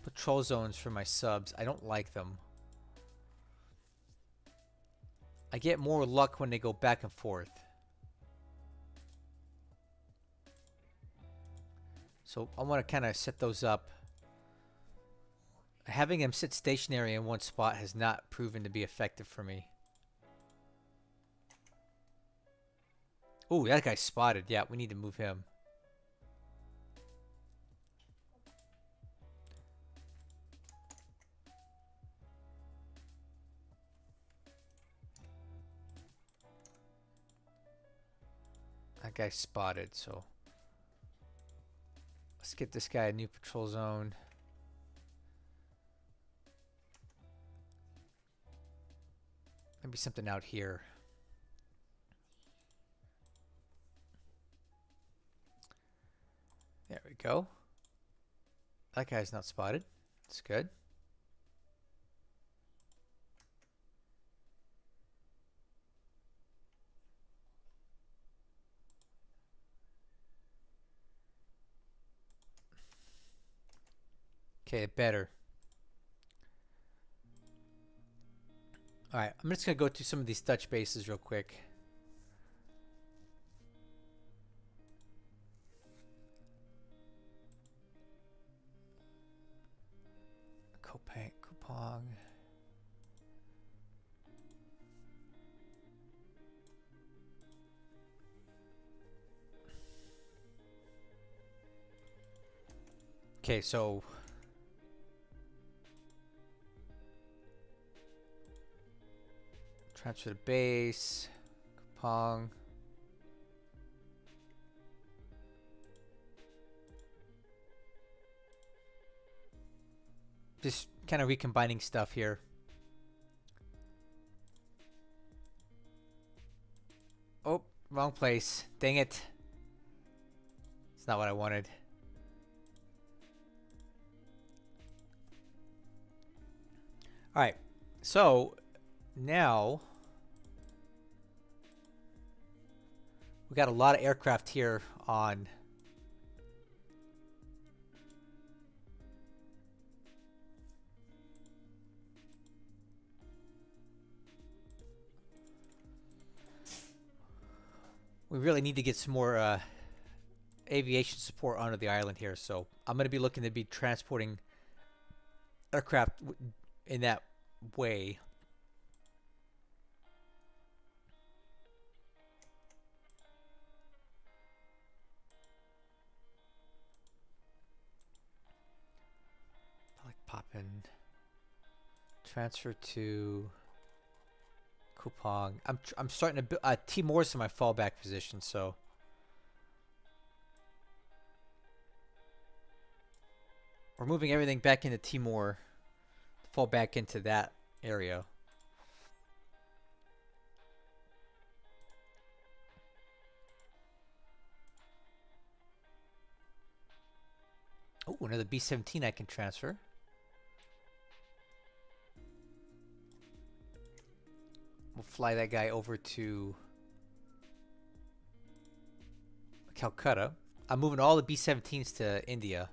patrol zones for my subs. I don't like them. I get more luck when they go back and forth. So I want to kind of set those up. Having them sit stationary in one spot has not proven to be effective for me. Oh, that guy's spotted. Yeah, we need to move him. That guy's spotted, so let's get this guy a new patrol zone. Maybe something out here. There we go. That guy's not spotted. That's good. Okay, better. Alright, I'm just going to go to some of these Dutch bases real quick. Kupang. Okay, so transfer to base. Kupang. Just kind of recombining stuff here. Oh, wrong place. Dang it. It's not what I wanted. Alright, so now we got a lot of aircraft here on we really need to get some more aviation support onto the island here, so I'm going to be looking to be transporting aircraft in that way. I like popping. Transfer to Kupang. I'm starting to build Timor's in my fallback position, so we're moving everything back into Timor to fall back into that area. Oh, another B-17 I can transfer. We'll fly that guy over to Calcutta. I'm moving all the B-17s to India.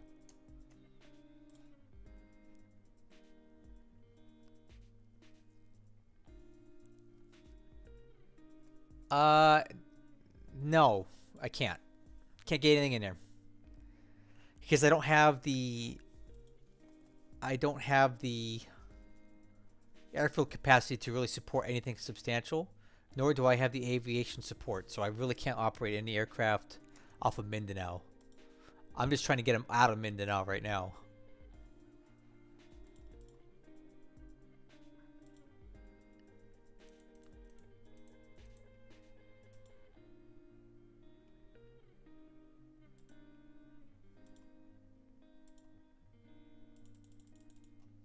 No, I can't. Can't get anything in there. Because I don't have the airfield capacity to really support anything substantial, nor do I have the aviation support, so I really can't operate any aircraft off of Mindanao. I'm just trying to get them out of Mindanao right now.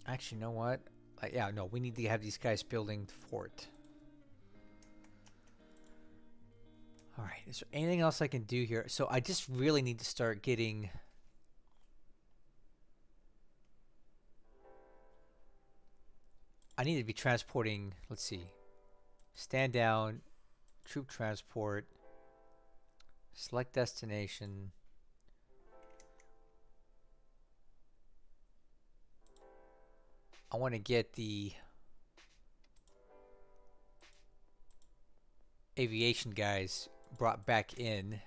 Actually, you know what? Yeah, no, we need to have these guys building the fort. right, is there anything else I can do here? So I just really need to start getting... I need to be transporting, let's see, stand down, troop transport, select destination. I want to get the aviation guys brought back in.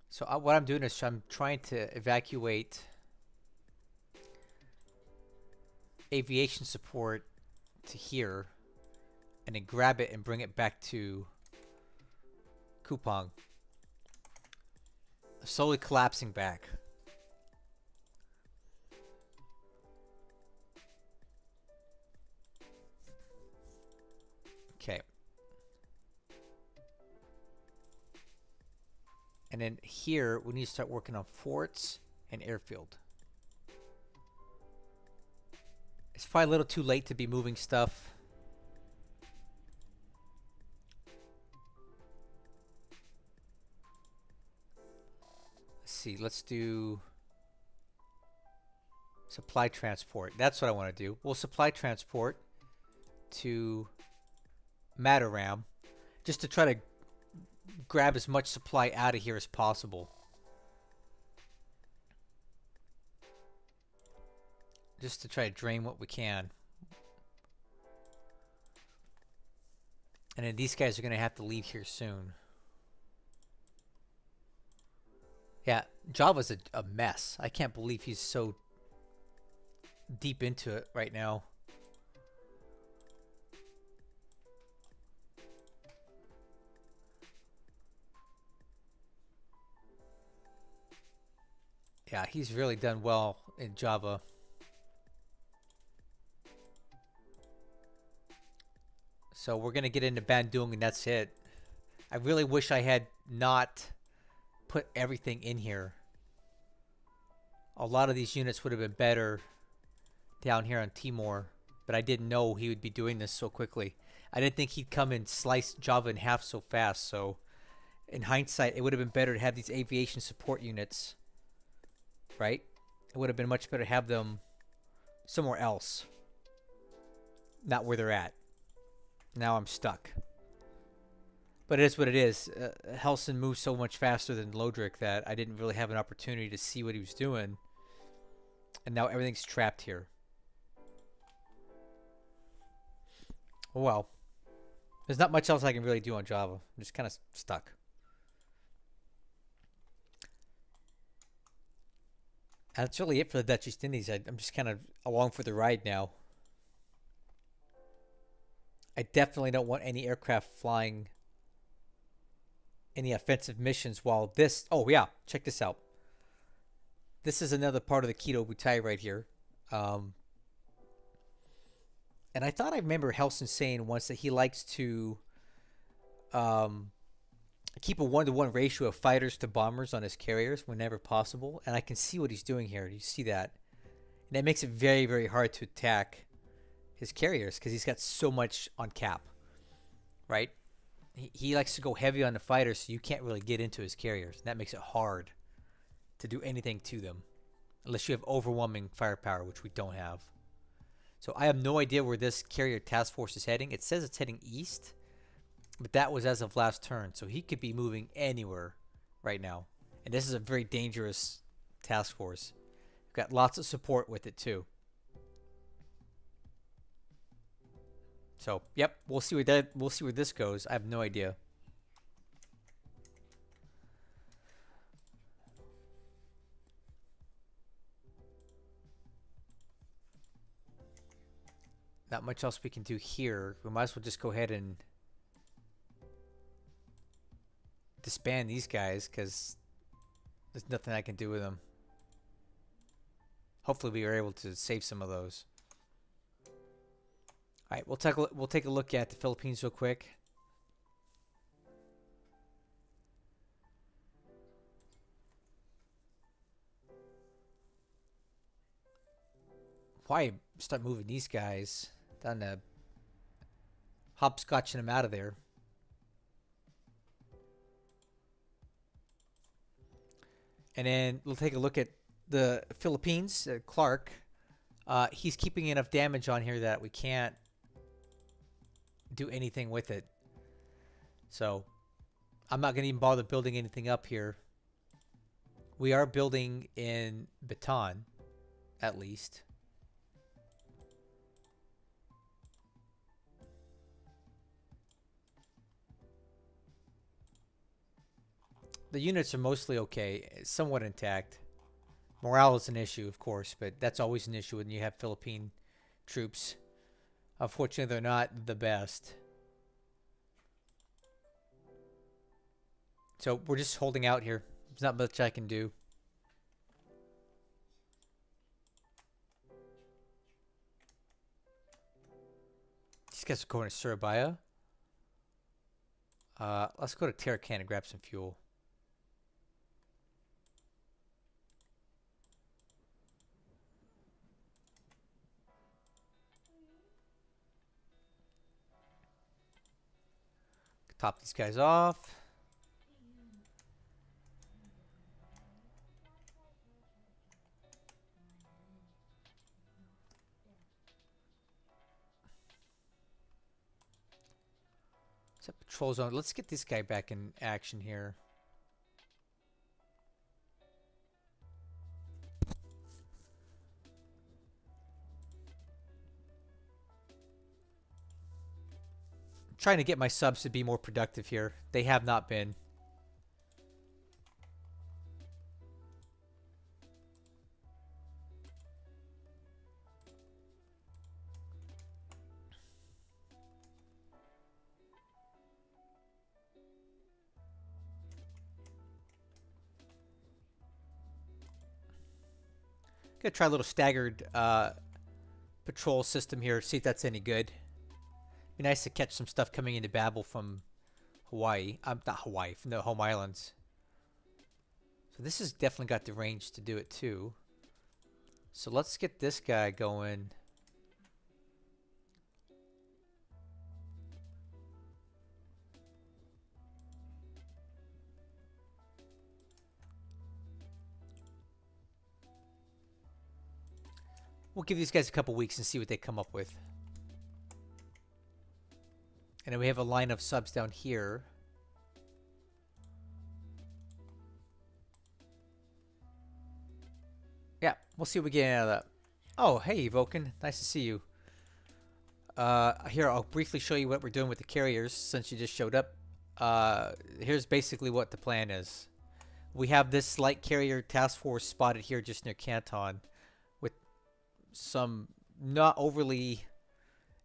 So what I'm doing is I'm trying to evacuate aviation support to here and then grab it and bring it back to Kupang. Slowly collapsing back. Okay. And then here we need to start working on forts and airfield. It's probably a little too late to be moving stuff. Let's see, let's do supply transport. That's what I want to do. We'll supply transport to Mataram just to try to grab as much supply out of here as possible. Just to try to drain what we can. And then these guys are going to have to leave here soon. Yeah, Java's a mess. I can't believe he's so deep into it right now. Yeah, he's really done well in Java. So we're going to get into Bandung and that's it. I really wish I had not put everything in here. A lot of these units would have been better down here on Timor, but I didn't know he would be doing this so quickly. I didn't think he'd come and slice Java in half so fast, so in hindsight, it would have been better to have these aviation support units, right? It would have been much better to have them somewhere else, not where they're at. Now I'm stuck. But it is what it is. Hellsen moves so much faster than Lodric that I didn't really have an opportunity to see what he was doing. And now everything's trapped here. Well, there's not much else I can really do on Java. I'm just kind of stuck. And that's really it for the Dutch East Indies. I'm just kind of along for the ride now. I definitely don't want any aircraft flying any offensive missions while this... Oh, yeah. Check this out. This is another part of the Kido Butai right here. And I thought I remember Hellsen saying once that he likes to keep a 1-to-1 ratio of fighters to bombers on his carriers whenever possible. And I can see what he's doing here. You see that? And that makes it very, very hard to attack his carriers because he's got so much on cap, right? He likes to go heavy on the fighters, so you can't really get into his carriers. And that makes it hard to do anything to them unless you have overwhelming firepower, which we don't have. So I have no idea where this carrier task force is heading. It says it's heading east, but that was as of last turn, so he could be moving anywhere right now. And this is a very dangerous task force. We've got lots of support with it too. So, yep, we'll see where this goes. I have no idea. Not much else we can do here. We might as well just go ahead and disband these guys because there's nothing I can do with them. Hopefully we are able to save some of those. All right, we'll take a look at the Philippines real quick. Why start moving these guys down to hopscotching them out of there. And then we'll take a look at the Philippines. Clark, he's keeping enough damage on here that we can't do anything with it. So I'm not going to even bother building anything up here. We are building in Baton, at least. The units are mostly okay, somewhat intact. Morale is an issue, of course, but that's always an issue when you have Philippine troops. Unfortunately, they're not the best. So we're just holding out here. There's not much I can do. These guys are going to Surabaya. Let's go to Tarakan and grab some fuel. Top these guys off. It's a patrol zone. Let's get this guy back in action here. I'm trying to get my subs to be more productive here. They have not been. Gonna try a little staggered patrol system here. See if that's any good. Be nice to catch some stuff coming into Babel from Hawaii. Not Hawaii, from the home islands. So this has definitely got the range to do it too. So let's get this guy going. We'll give these guys a couple weeks and see what they come up with. And then we have a line of subs down here. Yeah, we'll see what we get out of that. Oh, hey, Vulcan. Nice to see you. Here, I'll briefly show you what we're doing with the carriers since you just showed up. Here's basically what the plan is. We have this light carrier task force spotted here just near Canton with some not overly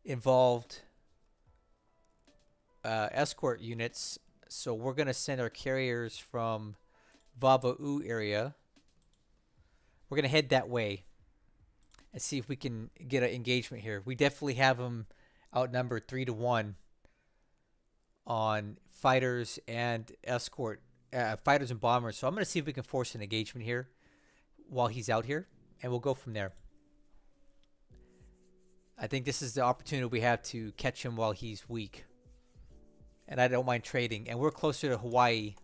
involved escort units. So we're going to send our carriers from Vava'u area. We're going to head that way and see if we can get an engagement here. We definitely have them outnumbered 3-1 on fighters and escort, fighters and bombers. So I'm going to see if we can force an engagement here while he's out here, and we'll go from there. I think this is the opportunity we have to catch him while he's weak. And I don't mind trading. And we're closer to Hawaii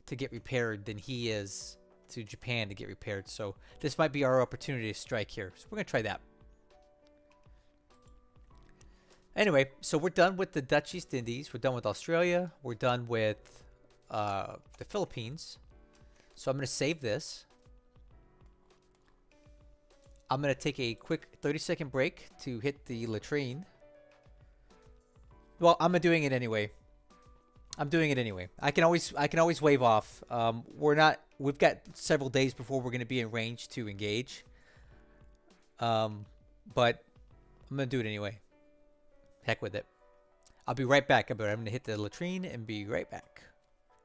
to get repaired than he is to Japan to get repaired. So this might be our opportunity to strike here. So we're going to try that. Anyway, so we're done with the Dutch East Indies. We're done with Australia. We're done with the Philippines. So I'm going to save this. I'm going to take a quick 30-second break to hit the latrine. Well, I'm doing it anyway. I'm doing it anyway. I can always wave off. We've got several days before we're going to be in range to engage. But I'm going to do it anyway. Heck with it. I'll be right back. I'm going to hit the latrine and be right back.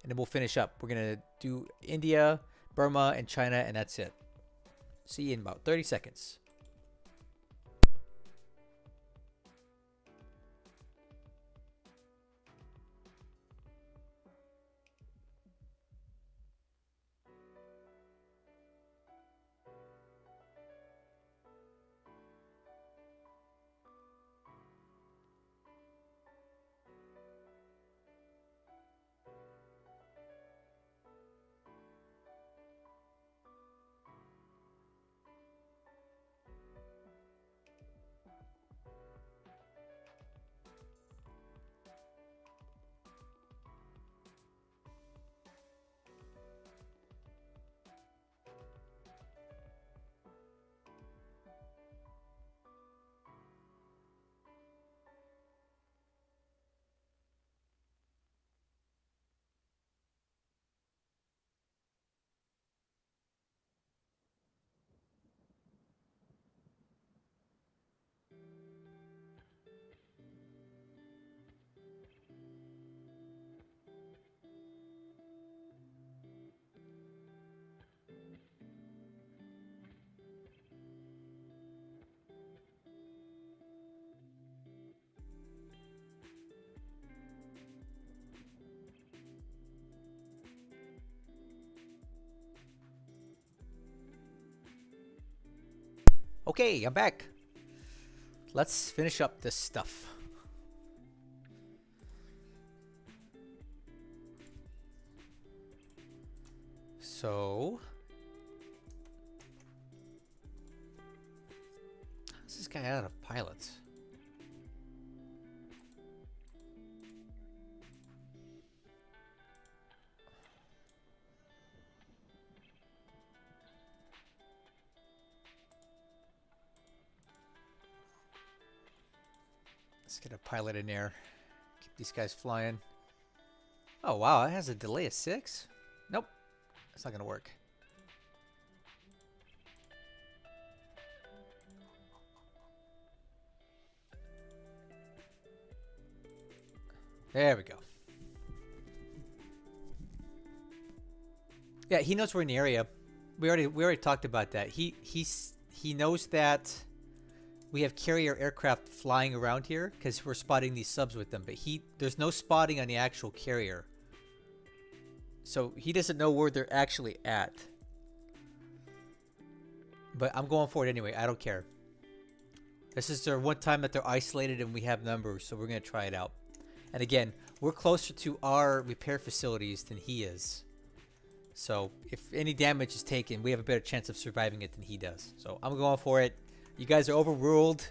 And then we'll finish up. We're going to do India, Burma, and China, and that's it. See you in about 30 seconds. Okay, I'm back. Let's finish up this stuff. So, how's this guy out of pilots? Let's get a pilot in there. Keep these guys flying. Oh wow, it has a delay of 6? Nope, that's not gonna work. There we go. Yeah, he knows we're in the area. We already talked about that. He knows that we have carrier aircraft flying around here because we're spotting these subs with them. But there's no spotting on the actual carrier, so he doesn't know where they're actually at. But I'm going for it anyway. I don't care. This is their one time that they're isolated and we have numbers, so we're gonna try it out. And again, we're closer to our repair facilities than he is. So if any damage is taken, we have a better chance of surviving it than he does. So I'm going for it. You guys are overruled.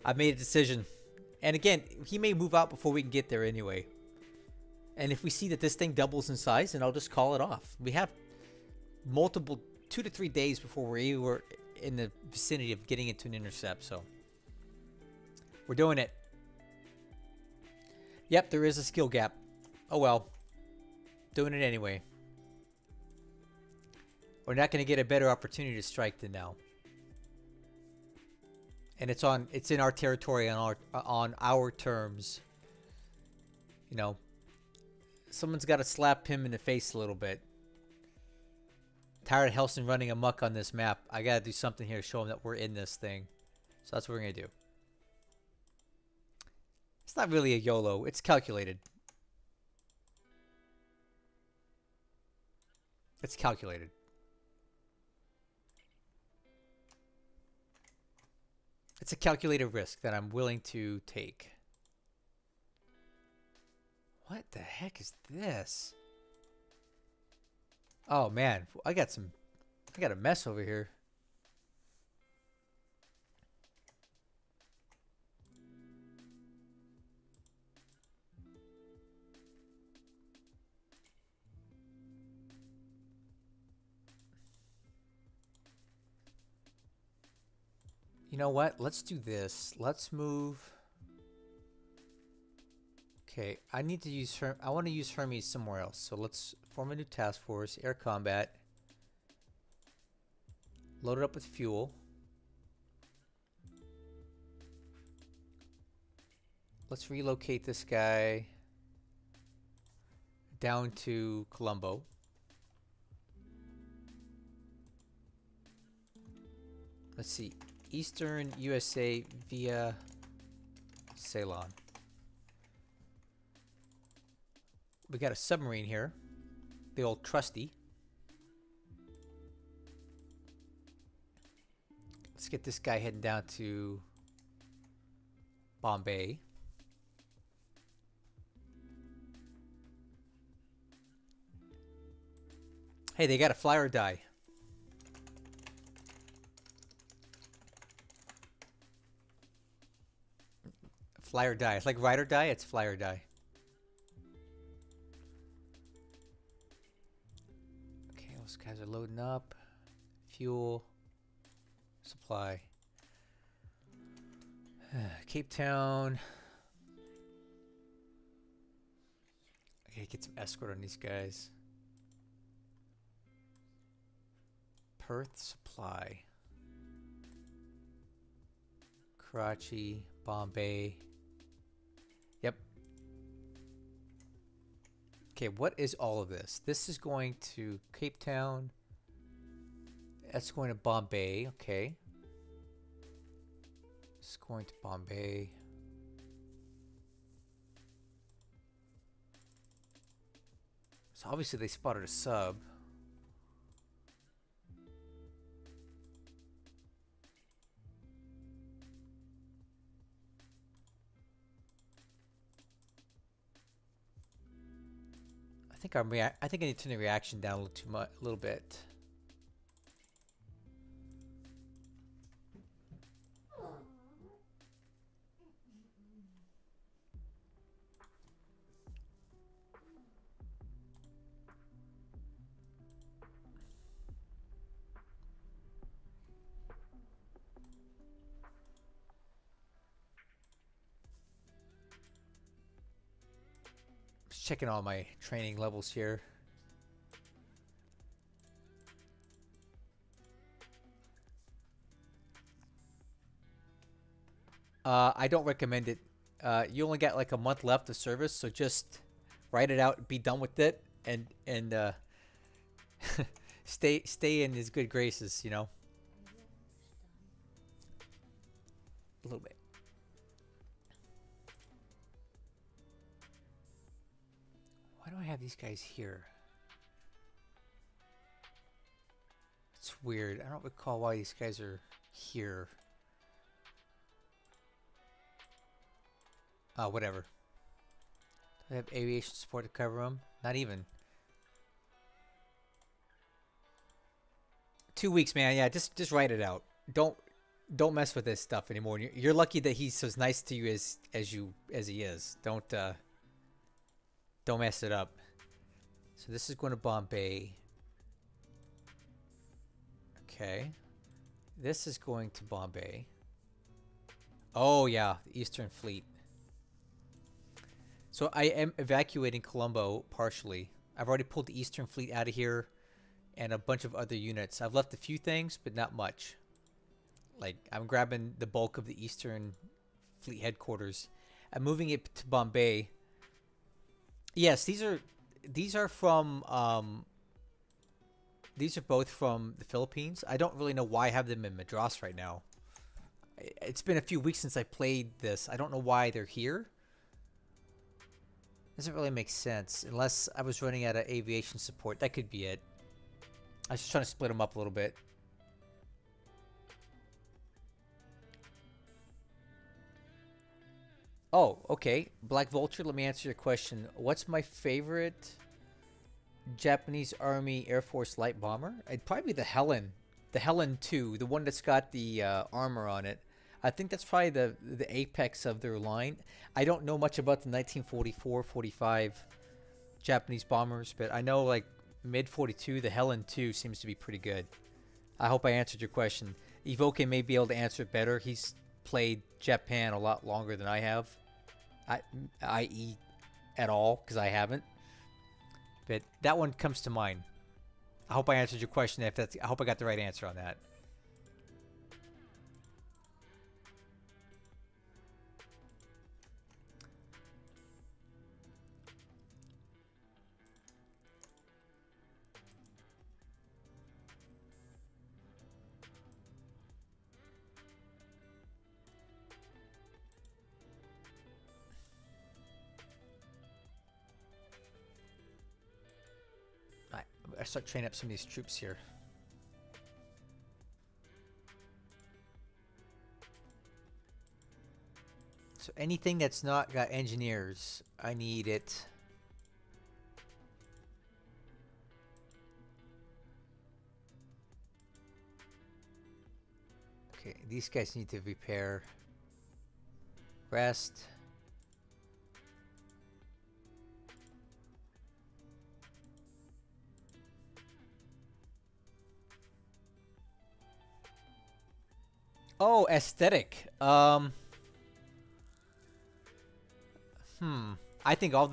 I've made a decision. And again, he may move out before we can get there anyway. And if we see that this thing doubles in size, then I'll just call it off. We have multiple 2 to 3 days before we're in the vicinity of getting into an intercept. So we're doing it. Yep, there is a skill gap. Oh well. Doing it anyway. We're not going to get a better opportunity to strike than now. And it's in our territory on our terms. You know, someone's got to slap him in the face a little bit. Tired of Hellsen running amok on this map. I got to do something here to show him that we're in this thing. So that's what we're going to do. It's not really a YOLO. It's calculated. It's calculated. It's a calculated risk that I'm willing to take. What the heck is this? Oh man, I got a mess over here. You know what? Let's do this. Let's move. Okay, I need to use I want to use Hermes somewhere else. So let's form a new task force. Air combat. Load it up with fuel. Let's relocate this guy down to Colombo. Let's see. Eastern USA via Ceylon. We got a submarine here. The old trusty. Let's get this guy heading down to Bombay. Hey, they got a fly or die. Fly or die. It's like ride or die, it's fly or die. Okay, those guys are loading up. Fuel. Supply. Cape Town. Okay, get some escort on these guys. Perth supply. Karachi, Bombay. Yep. Okay, what is all of this? This is going to Cape Town. That's going to Bombay. Okay. It's going to Bombay. So obviously they spotted a sub. I think I need to turn the reaction down a little too much, a little bit. Just checking all my training levels here. I don't recommend it. You only got like a month left of service, so just write it out, be done with it, and stay in his good graces. You know, a little bit. Why do I have these guys here? It's weird. I don't recall why these guys are here. Whatever. Do I have aviation support to cover them? Not even. 2 weeks, man. Yeah, just write it out. Don't mess with this stuff anymore. You're lucky that he's as nice to you as he is. Don't mess it up. So this is going to Bombay. Okay. This is going to Bombay. Oh yeah, the Eastern Fleet. So I am evacuating Colombo partially. I've already pulled the Eastern Fleet out of here and a bunch of other units. I've left a few things, but not much. Like, I'm grabbing the bulk of the Eastern Fleet headquarters. I'm moving it to Bombay. Yes, these are from these are both from the Philippines. I don't really know why I have them in Madras right now. It's been a few weeks since I played this. I don't know why they're here. Doesn't really make sense unless I was running out of aviation support. That could be it. I was just trying to split them up a little bit. Oh, okay. Black Vulture, let me answer your question. What's my favorite Japanese Army Air Force light bomber? It'd probably be the Hellsen. The Hellsen 2, the one that's got the armor on it. I think that's probably the apex of their line. I don't know much about the 1944-45 Japanese bombers, but I know like mid-42, the Hellsen 2 seems to be pretty good. I hope I answered your question. Evoke may be able to answer it better. He's played Japan a lot longer than I have. I.e. at all, because I haven't. But that one comes to mind. I hope I answered your question. I hope I got the right answer on that. I start training up some of these troops here. So anything that's not got engineers, I need it. Okay, these guys need to repair. Rest. Oh, aesthetic. I think I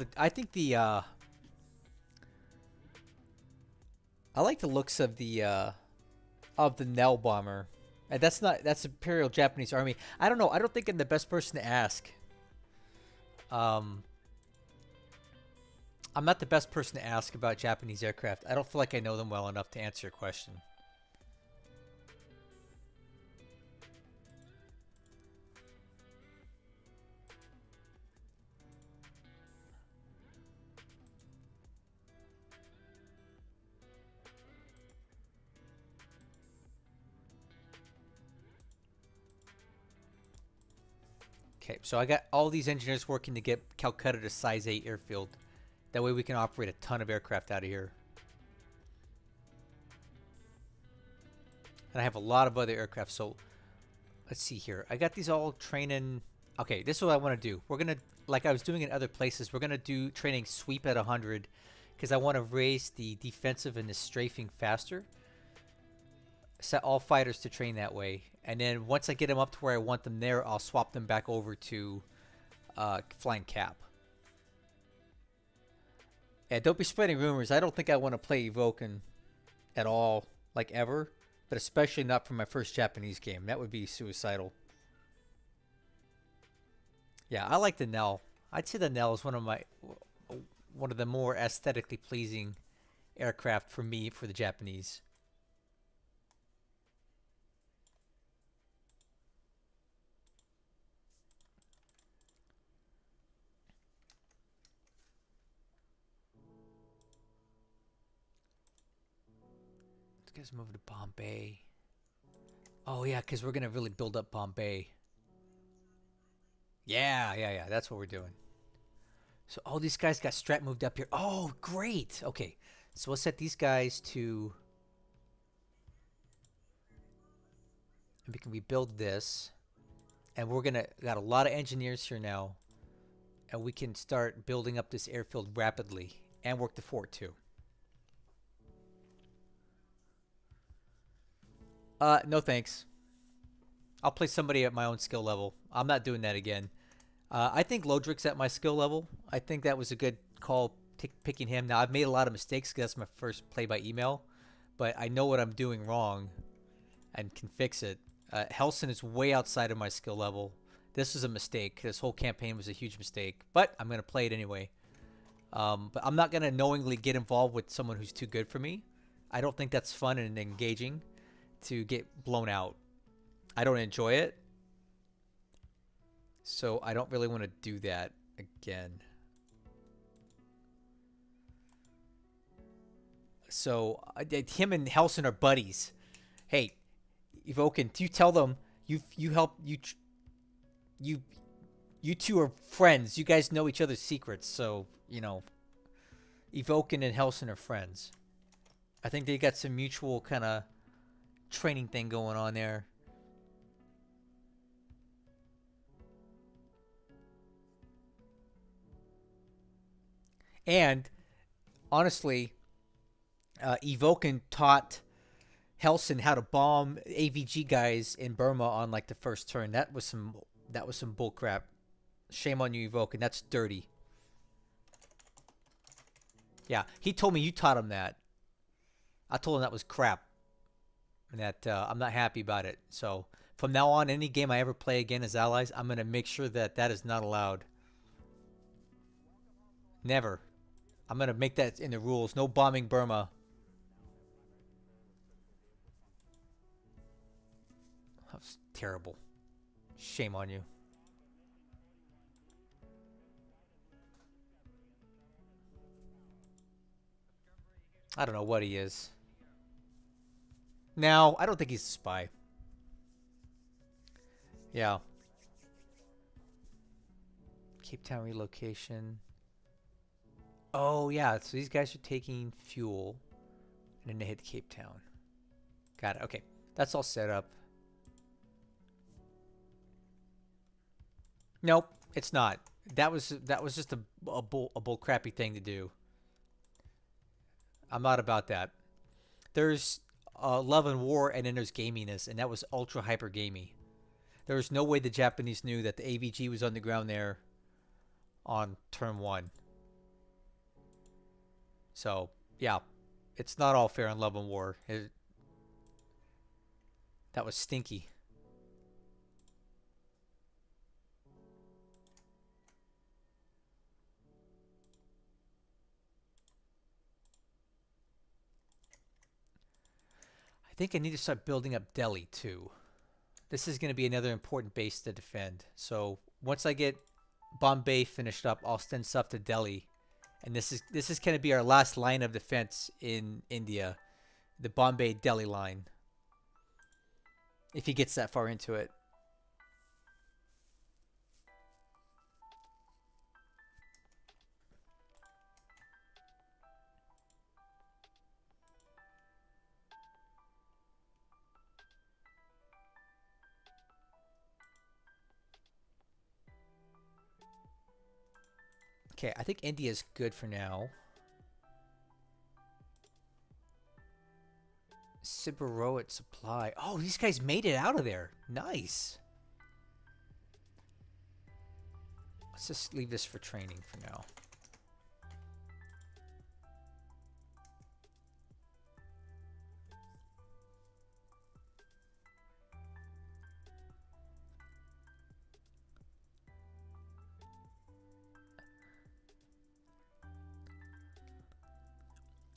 like the looks of the Nell bomber. And that's Imperial Japanese Army. I don't know. I don't think I'm the best person to ask. Um I'm not the best person to ask about Japanese aircraft. I don't feel like I know them well enough to answer your question. Okay, so I got all these engineers working to get Calcutta to size 8 airfield. That way we can operate a ton of aircraft out of here. And I have a lot of other aircraft, so let's see here. I got these all training. Okay, this is what I want to do. We're going to, like I was doing in other places, we're going to do training sweep at 100 because I want to raise the defensive and the strafing faster. Set all fighters to train that way. And then once I get them up to where I want them there, I'll swap them back over to flying cap. And don't be spreading rumors. I don't think I want to play Evoken at all, like ever. But especially not for my first Japanese game. That would be suicidal. Yeah, I like the Nell. I'd say the Nell is one of the more aesthetically pleasing aircraft for me for the Japanese. Let's move to Bombay. Oh yeah, because we're gonna really build up Bombay. Yeah. That's what we're doing. So all these guys got strat moved up here. Oh, great. Okay, so we'll set these guys to. And we can rebuild this, and we're gonna got a lot of engineers here now, and we can start building up this airfield rapidly and work the fort too. No thanks. I'll play somebody at my own skill level. I'm not doing that again. I think Lodrik's at my skill level. I think that was a good call picking him. Now, I've made a lot of mistakes because that's my first play by email. But I know what I'm doing wrong and can fix it. Hellsen is way outside of my skill level. This was a mistake. This whole campaign was a huge mistake. But I'm going to play it anyway. But I'm not going to knowingly get involved with someone who's too good for me. I don't think that's fun and engaging to get blown out. I don't enjoy it. So I don't really want to do that again. So him and Hellsen are buddies. Hey, Evoken, do you tell them you help you two are friends. You guys know each other's secrets. So you know, Evoken and Hellsen are friends. I think they got some mutual kind of training thing going on there. And honestly, Evoken taught Hellsen how to bomb AVG guys in Burma on like the first turn. That was some bull crap. Shame on you, Evoken. That's dirty. Yeah, he told me you taught him that. I told him that was crap. And that I'm not happy about it. So from now on, any game I ever play again as allies, I'm going to make sure that that is not allowed. Never. I'm going to make that in the rules. No bombing Burma. That was terrible. Shame on you. I don't know what he is. Now, I don't think he's a spy. Yeah. Cape Town relocation. Oh, yeah. So these guys are taking fuel. And then they hit Cape Town. Got it. Okay. That's all set up. Nope. It's not. That was just a bull crappy thing to do. I'm not about that. There's love and war, and then there's gaminess, and that was ultra hyper gamey. There was no way the Japanese knew that the AVG was on the ground there on turn 1. So, yeah, it's not all fair in love and war. That was stinky. I think I need to start building up Delhi too. This is going to be another important base to defend. So once I get Bombay finished up, I'll send stuff to Delhi. And this is going to be our last line of defense in India. The Bombay-Delhi line. If he gets that far into it. Okay, I think India's good for now. Sibaroat supply. Oh, these guys made it out of there. Nice. Let's just leave this for training for now.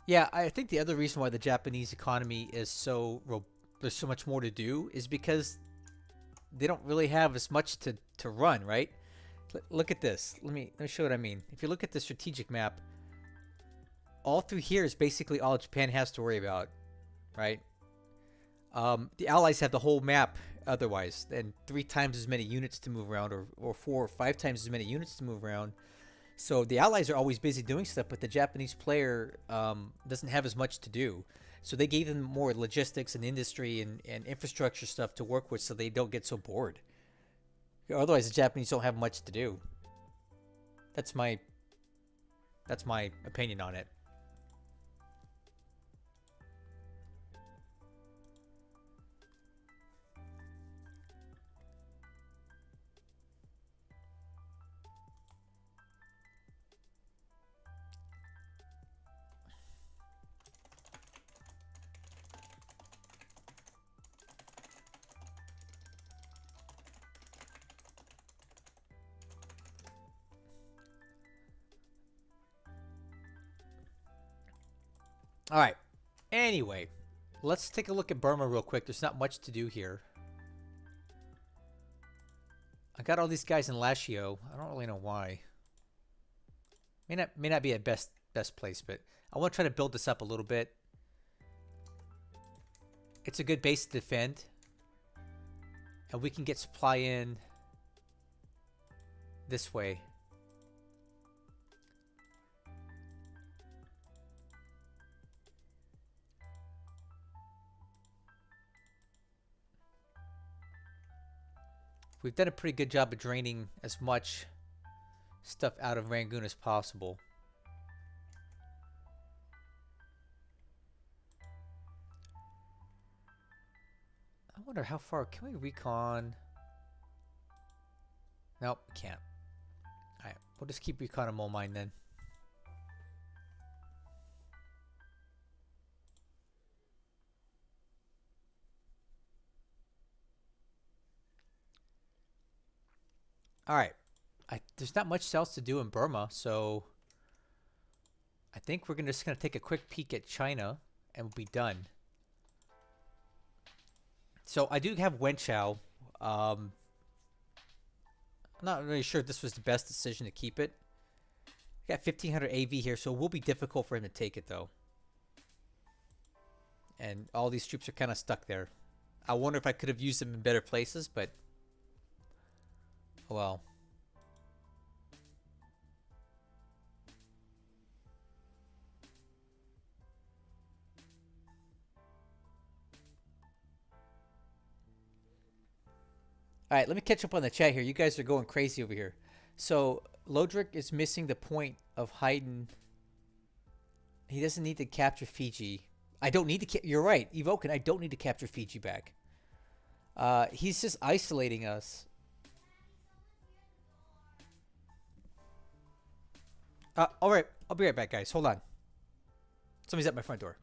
Yeah, I think the other reason why the Japanese economy is there's so much more to do is because they don't really have as much to run, right? Look at this. Let me show what I mean. If you look at the strategic map, all through here is basically all Japan has to worry about, right? The Allies have the whole map otherwise, and 3 times as many units to move around, or 4 or 5 times as many units to move around. So the Allies are always busy doing stuff, but the Japanese player doesn't have as much to do. So they gave them more logistics and industry and infrastructure stuff to work with so they don't get so bored. Otherwise, the Japanese don't have much to do. That's my opinion on it. All right. Anyway, let's take a look at Burma real quick. There's not much to do here. I got all these guys in Lashio. I don't really know why. May not be a best place, but I want to try to build this up a little bit. It's a good base to defend, and we can get supply in this way. We've done a pretty good job of draining as much stuff out of Rangoon as possible. I wonder how far can we recon? Nope, can't. Alright, we'll just keep recon and mole mine then. Alright. There's not much else to do in Burma, so I think we're just gonna take a quick peek at China and we'll be done. So I do have Wenchao. I'm not really sure if this was the best decision to keep it. Got 1500 AV here, so it will be difficult for him to take it though. And all these troops are kind of stuck there. I wonder if I could have used them in better places, but well. All right, let me catch up on the chat here. You guys are going crazy over here. So Lodric is missing the point of Heiden. He doesn't need to capture Fiji. I don't need to. You're right, Evoken. I don't need to capture Fiji back. He's just isolating us. All right, I'll be right back, guys. Hold on. Somebody's at my front door.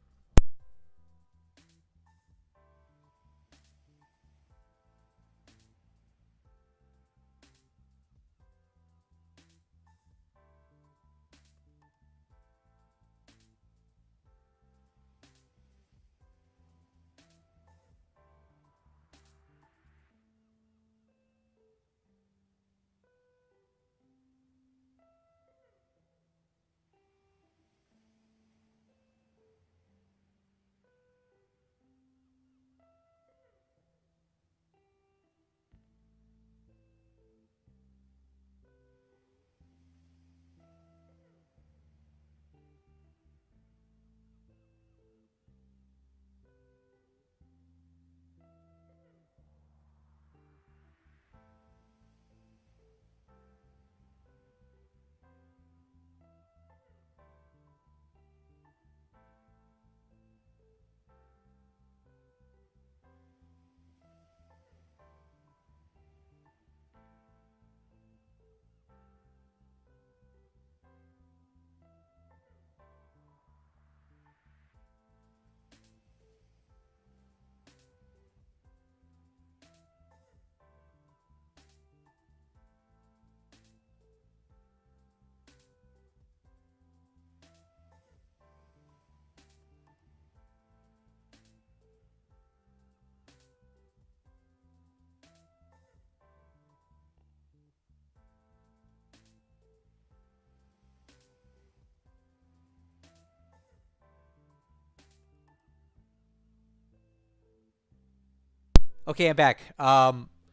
Okay, I'm back.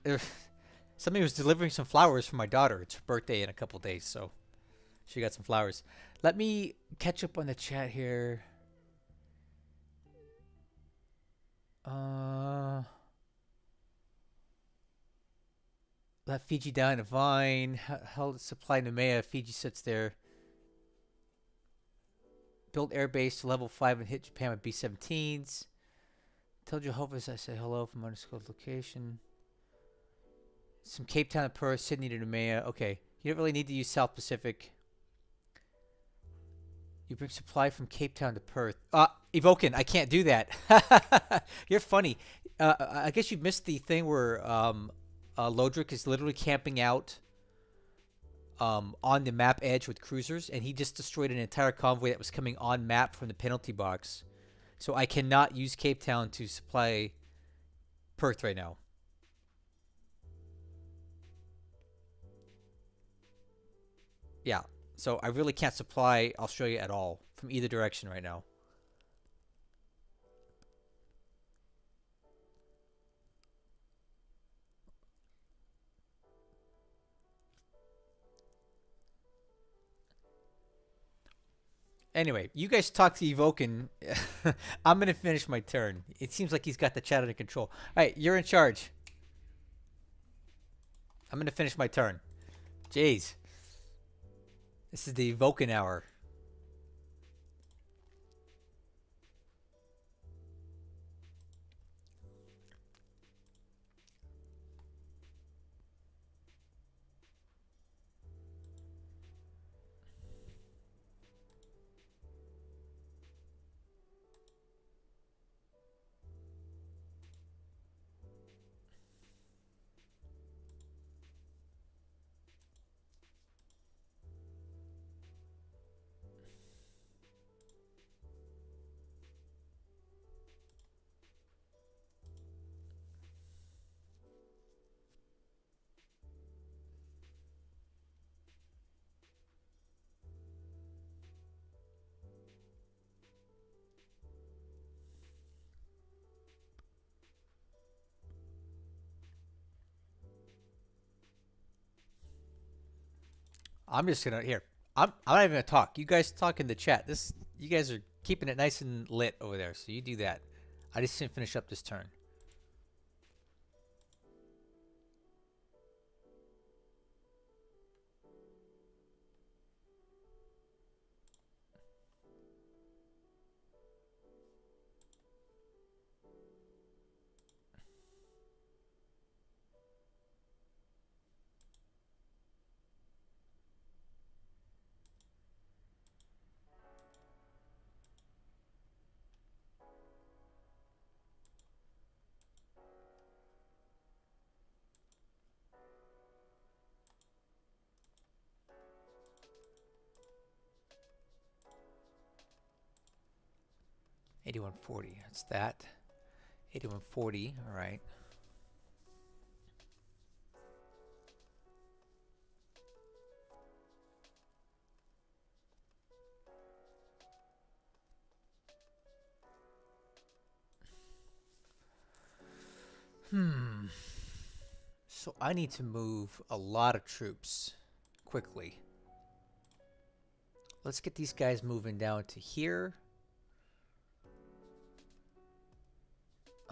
There- somebody was delivering some flowers for my daughter. It's her birthday in a couple days, so she got some flowers. Let me catch up on the chat here. Uh, let Fiji down in a vine. Held supply Nemea. Fiji sits there. Build airbase to level 5 and hit Japan with B-17s. Tell Jehovah's I say hello from undisclosed location. Some Cape Town to Perth, Sydney to Nemea. Okay, you don't really need to use South Pacific. You bring supply from Cape Town to Perth. Evoken, I can't do that. You're funny. I guess you missed the thing where Lodric is literally camping out on the map edge with cruisers, and he just destroyed an entire convoy that was coming on map from the penalty box. So I cannot use Cape Town to supply Perth right now. Yeah, so I really can't supply Australia at all from either direction right now. Anyway, you guys talk to Evoken. I'm going to finish my turn. It seems like he's got the chat under control. All right, you're in charge. I'm going to finish my turn. Jeez. This is the Evoken hour. I'm just going to, here. I'm not even going to talk. You guys talk in the chat. You guys are keeping it nice and lit over there, so you do that. I just didn't finish up this turn. $81.40. That's that. $81.40. All right. So I need to move a lot of troops quickly. Let's get these guys moving down to here.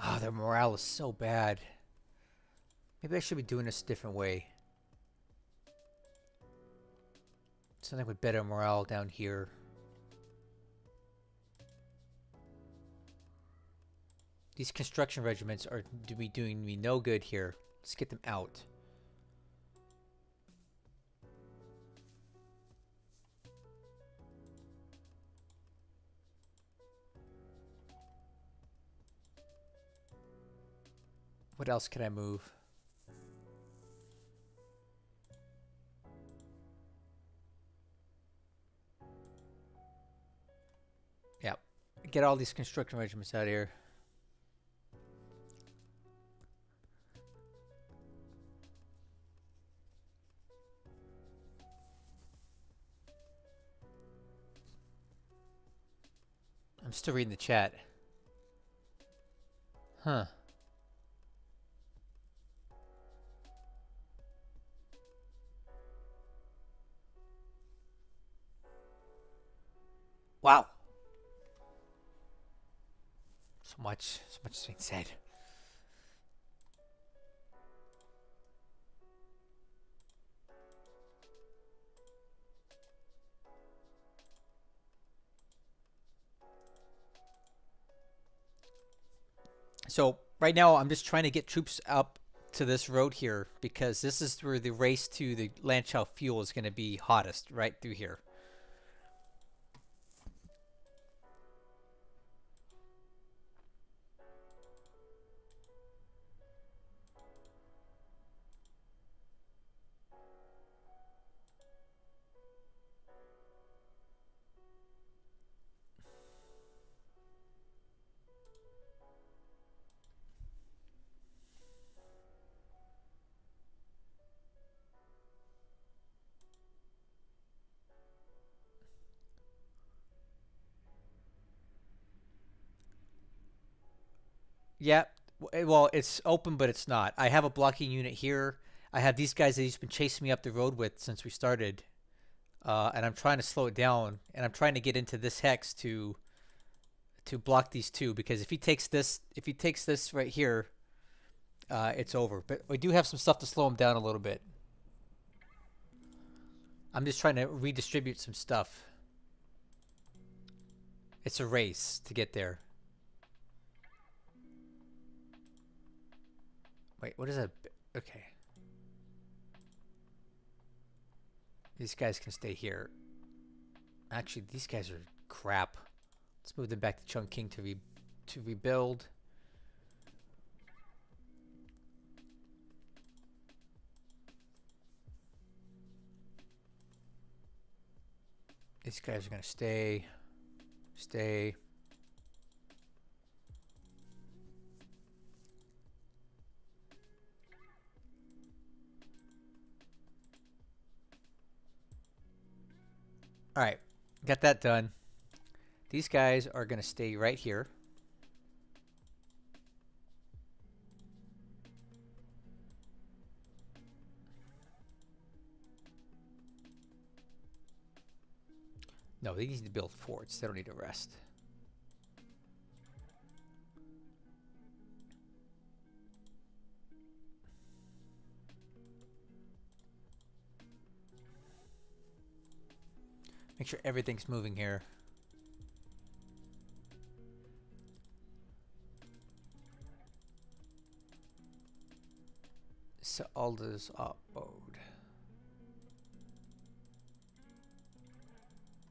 Oh, their morale is so bad. Maybe I should be doing this a different way. Something with better morale down here. These construction regiments are doing me no good here. Let's get them out. What else can I move? Yeah. Get all these construction regiments out of here. I'm still reading the chat. Huh. So much is being said. So right now I'm just trying to get troops up to this road here because this is where the race to the Landchow fuel is going to be hottest, right through here. Yeah, well, it's open, but it's not. I have a blocking unit here. I have these guys that he's been chasing me up the road with since we started, and I'm trying to slow it down. And I'm trying to get into this hex to block these two because if he takes this right here, it's over. But we do have some stuff to slow him down a little bit. I'm just trying to redistribute some stuff. It's a race to get there. Wait, what is that? Okay. These guys can stay here. Actually, these guys are crap. Let's move them back to Chungking to rebuild. These guys are gonna stay. Stay. All right, got that done. These guys are gonna stay right here. No, they need to build forts. They don't need to rest. Make sure everything's moving here. So all this upload.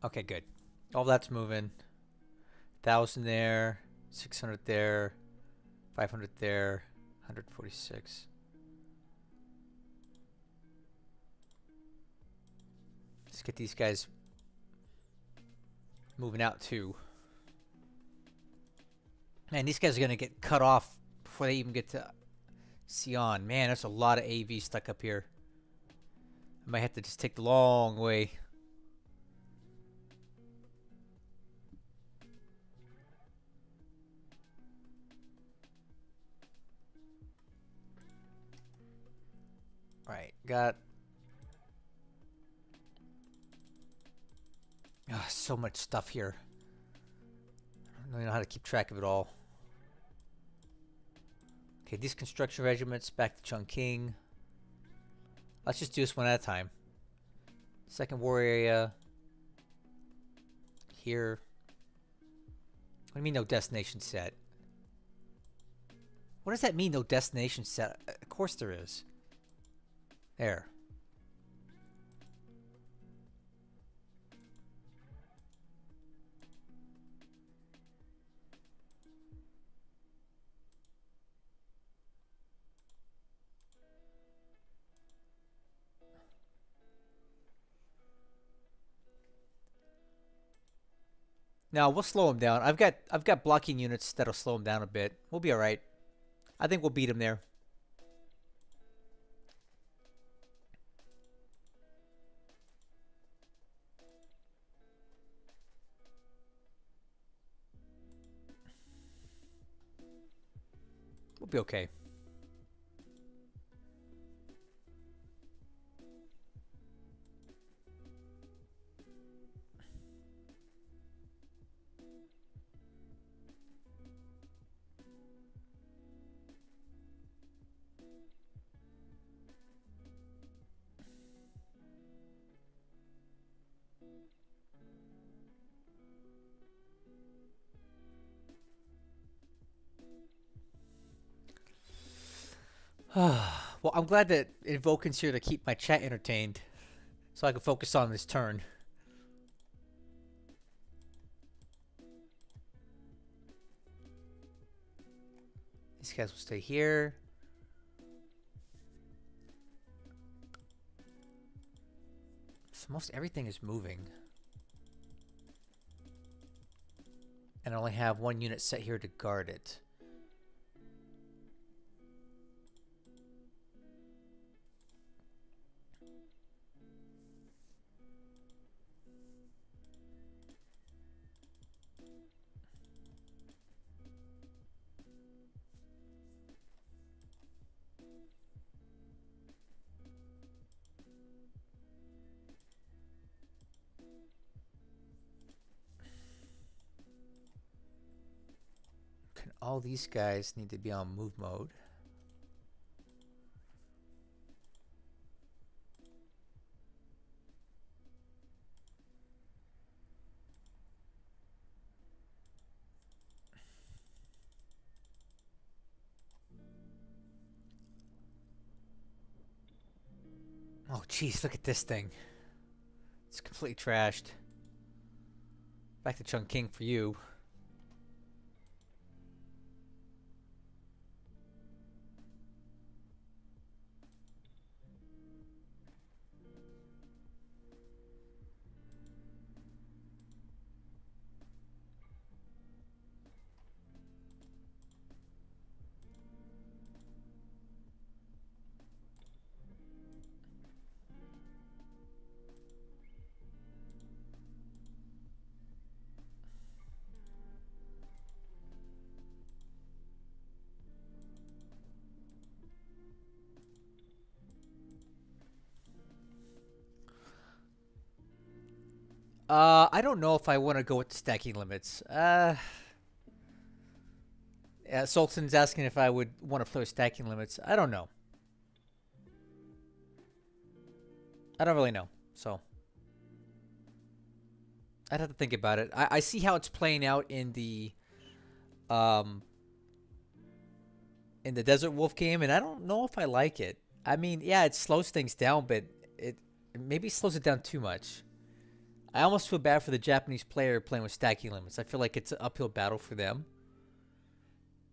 Okay, good. All that's moving. 1,000 there, 600 there, 500 there, 146. Let's get these guys moving out too. Man, these guys are gonna get cut off before they even get to Sion. Man, there's a lot of AV stuck up here. I might have to just take the long way. Right, got so much stuff here. I don't know how to keep track of it all. Okay, these construction regiments back to Chungking. Let's just do this one at a time. Second war area. Here. What do you mean no destination set? What does that mean, no destination set? Of course there is. There. Now we'll slow him down. I've got blocking units that'll slow him down a bit. We'll be all right. I think we'll beat him there. We'll be okay. Well, I'm glad that Invokin's here to keep my chat entertained, so I can focus on this turn. These guys will stay here. So most everything is moving. And I only have one unit set here to guard it. Can all these guys need to be on move mode? Oh, jeez, look at this thing. It's completely trashed. Back to Chungking for you. I don't know if I want to go with the stacking limits. Yeah, Sultan's asking if I would want to play with stacking limits. I don't know. I don't really know. So I'd have to think about it. I see how it's playing out um in the Desert Wolf game, and I don't know if I like it. I mean, yeah, it slows things down, but it maybe slows it down too much. I almost feel bad for the Japanese player playing with stacking limits. I feel like it's an uphill battle for them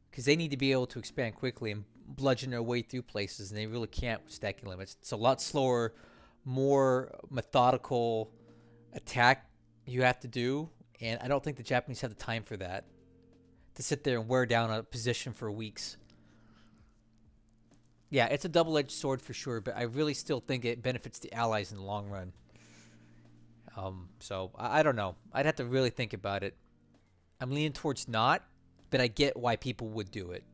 because they need to be able to expand quickly and bludgeon their way through places, and they really can't with stacking limits. It's a lot slower, more methodical attack you have to do, and I don't think the Japanese have the time for that, to sit there and wear down a position for weeks. Yeah, it's a double-edged sword for sure, but I really still think it benefits the Allies in the long run. So I don't know. I'd have to really think about it. I'm leaning towards not, but I get why people would do it.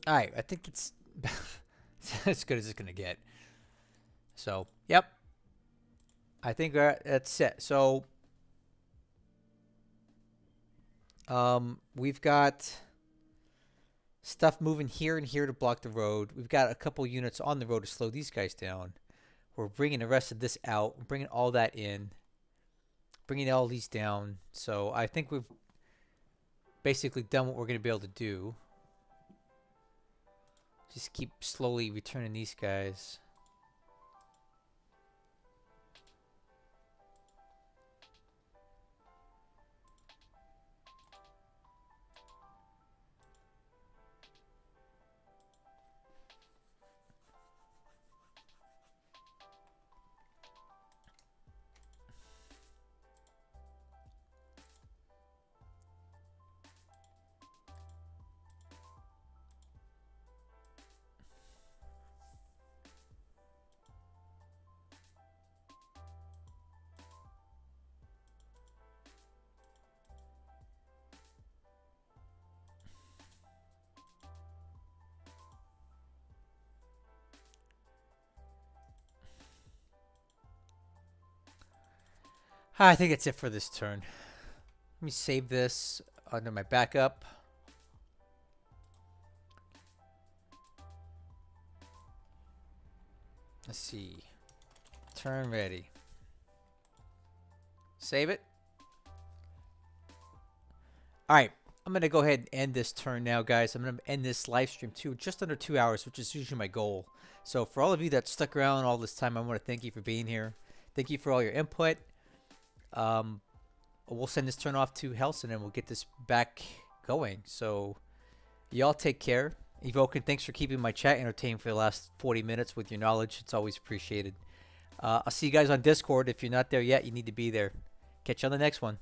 All right, I think it's as good as it's gonna get. So, yep, I think that's it. So, we've got stuff moving here and here to block the road. We've got a couple units on the road to slow these guys down. We're bringing the rest of this out, bringing all that in, bringing all these down. So I think we've basically done what we're going to be able to do. Just keep slowly returning these guys. I think that's it for this turn. Let me save this under my backup. Let's see. Turn ready. Save it. All right. I'm going to go ahead and end this turn now, guys. I'm going to end this live stream too, just under 2 hours, which is usually my goal. So for all of you that stuck around all this time, I want to thank you for being here. Thank you for all your input. We'll send this turn off to Hellsen and we'll get this back going. So y'all take care. Evoken, thanks for keeping my chat entertained for the last 40 minutes with your knowledge. It's always appreciated. I'll see you guys on Discord. If you're not there yet, you need to be there. Catch you on the next one.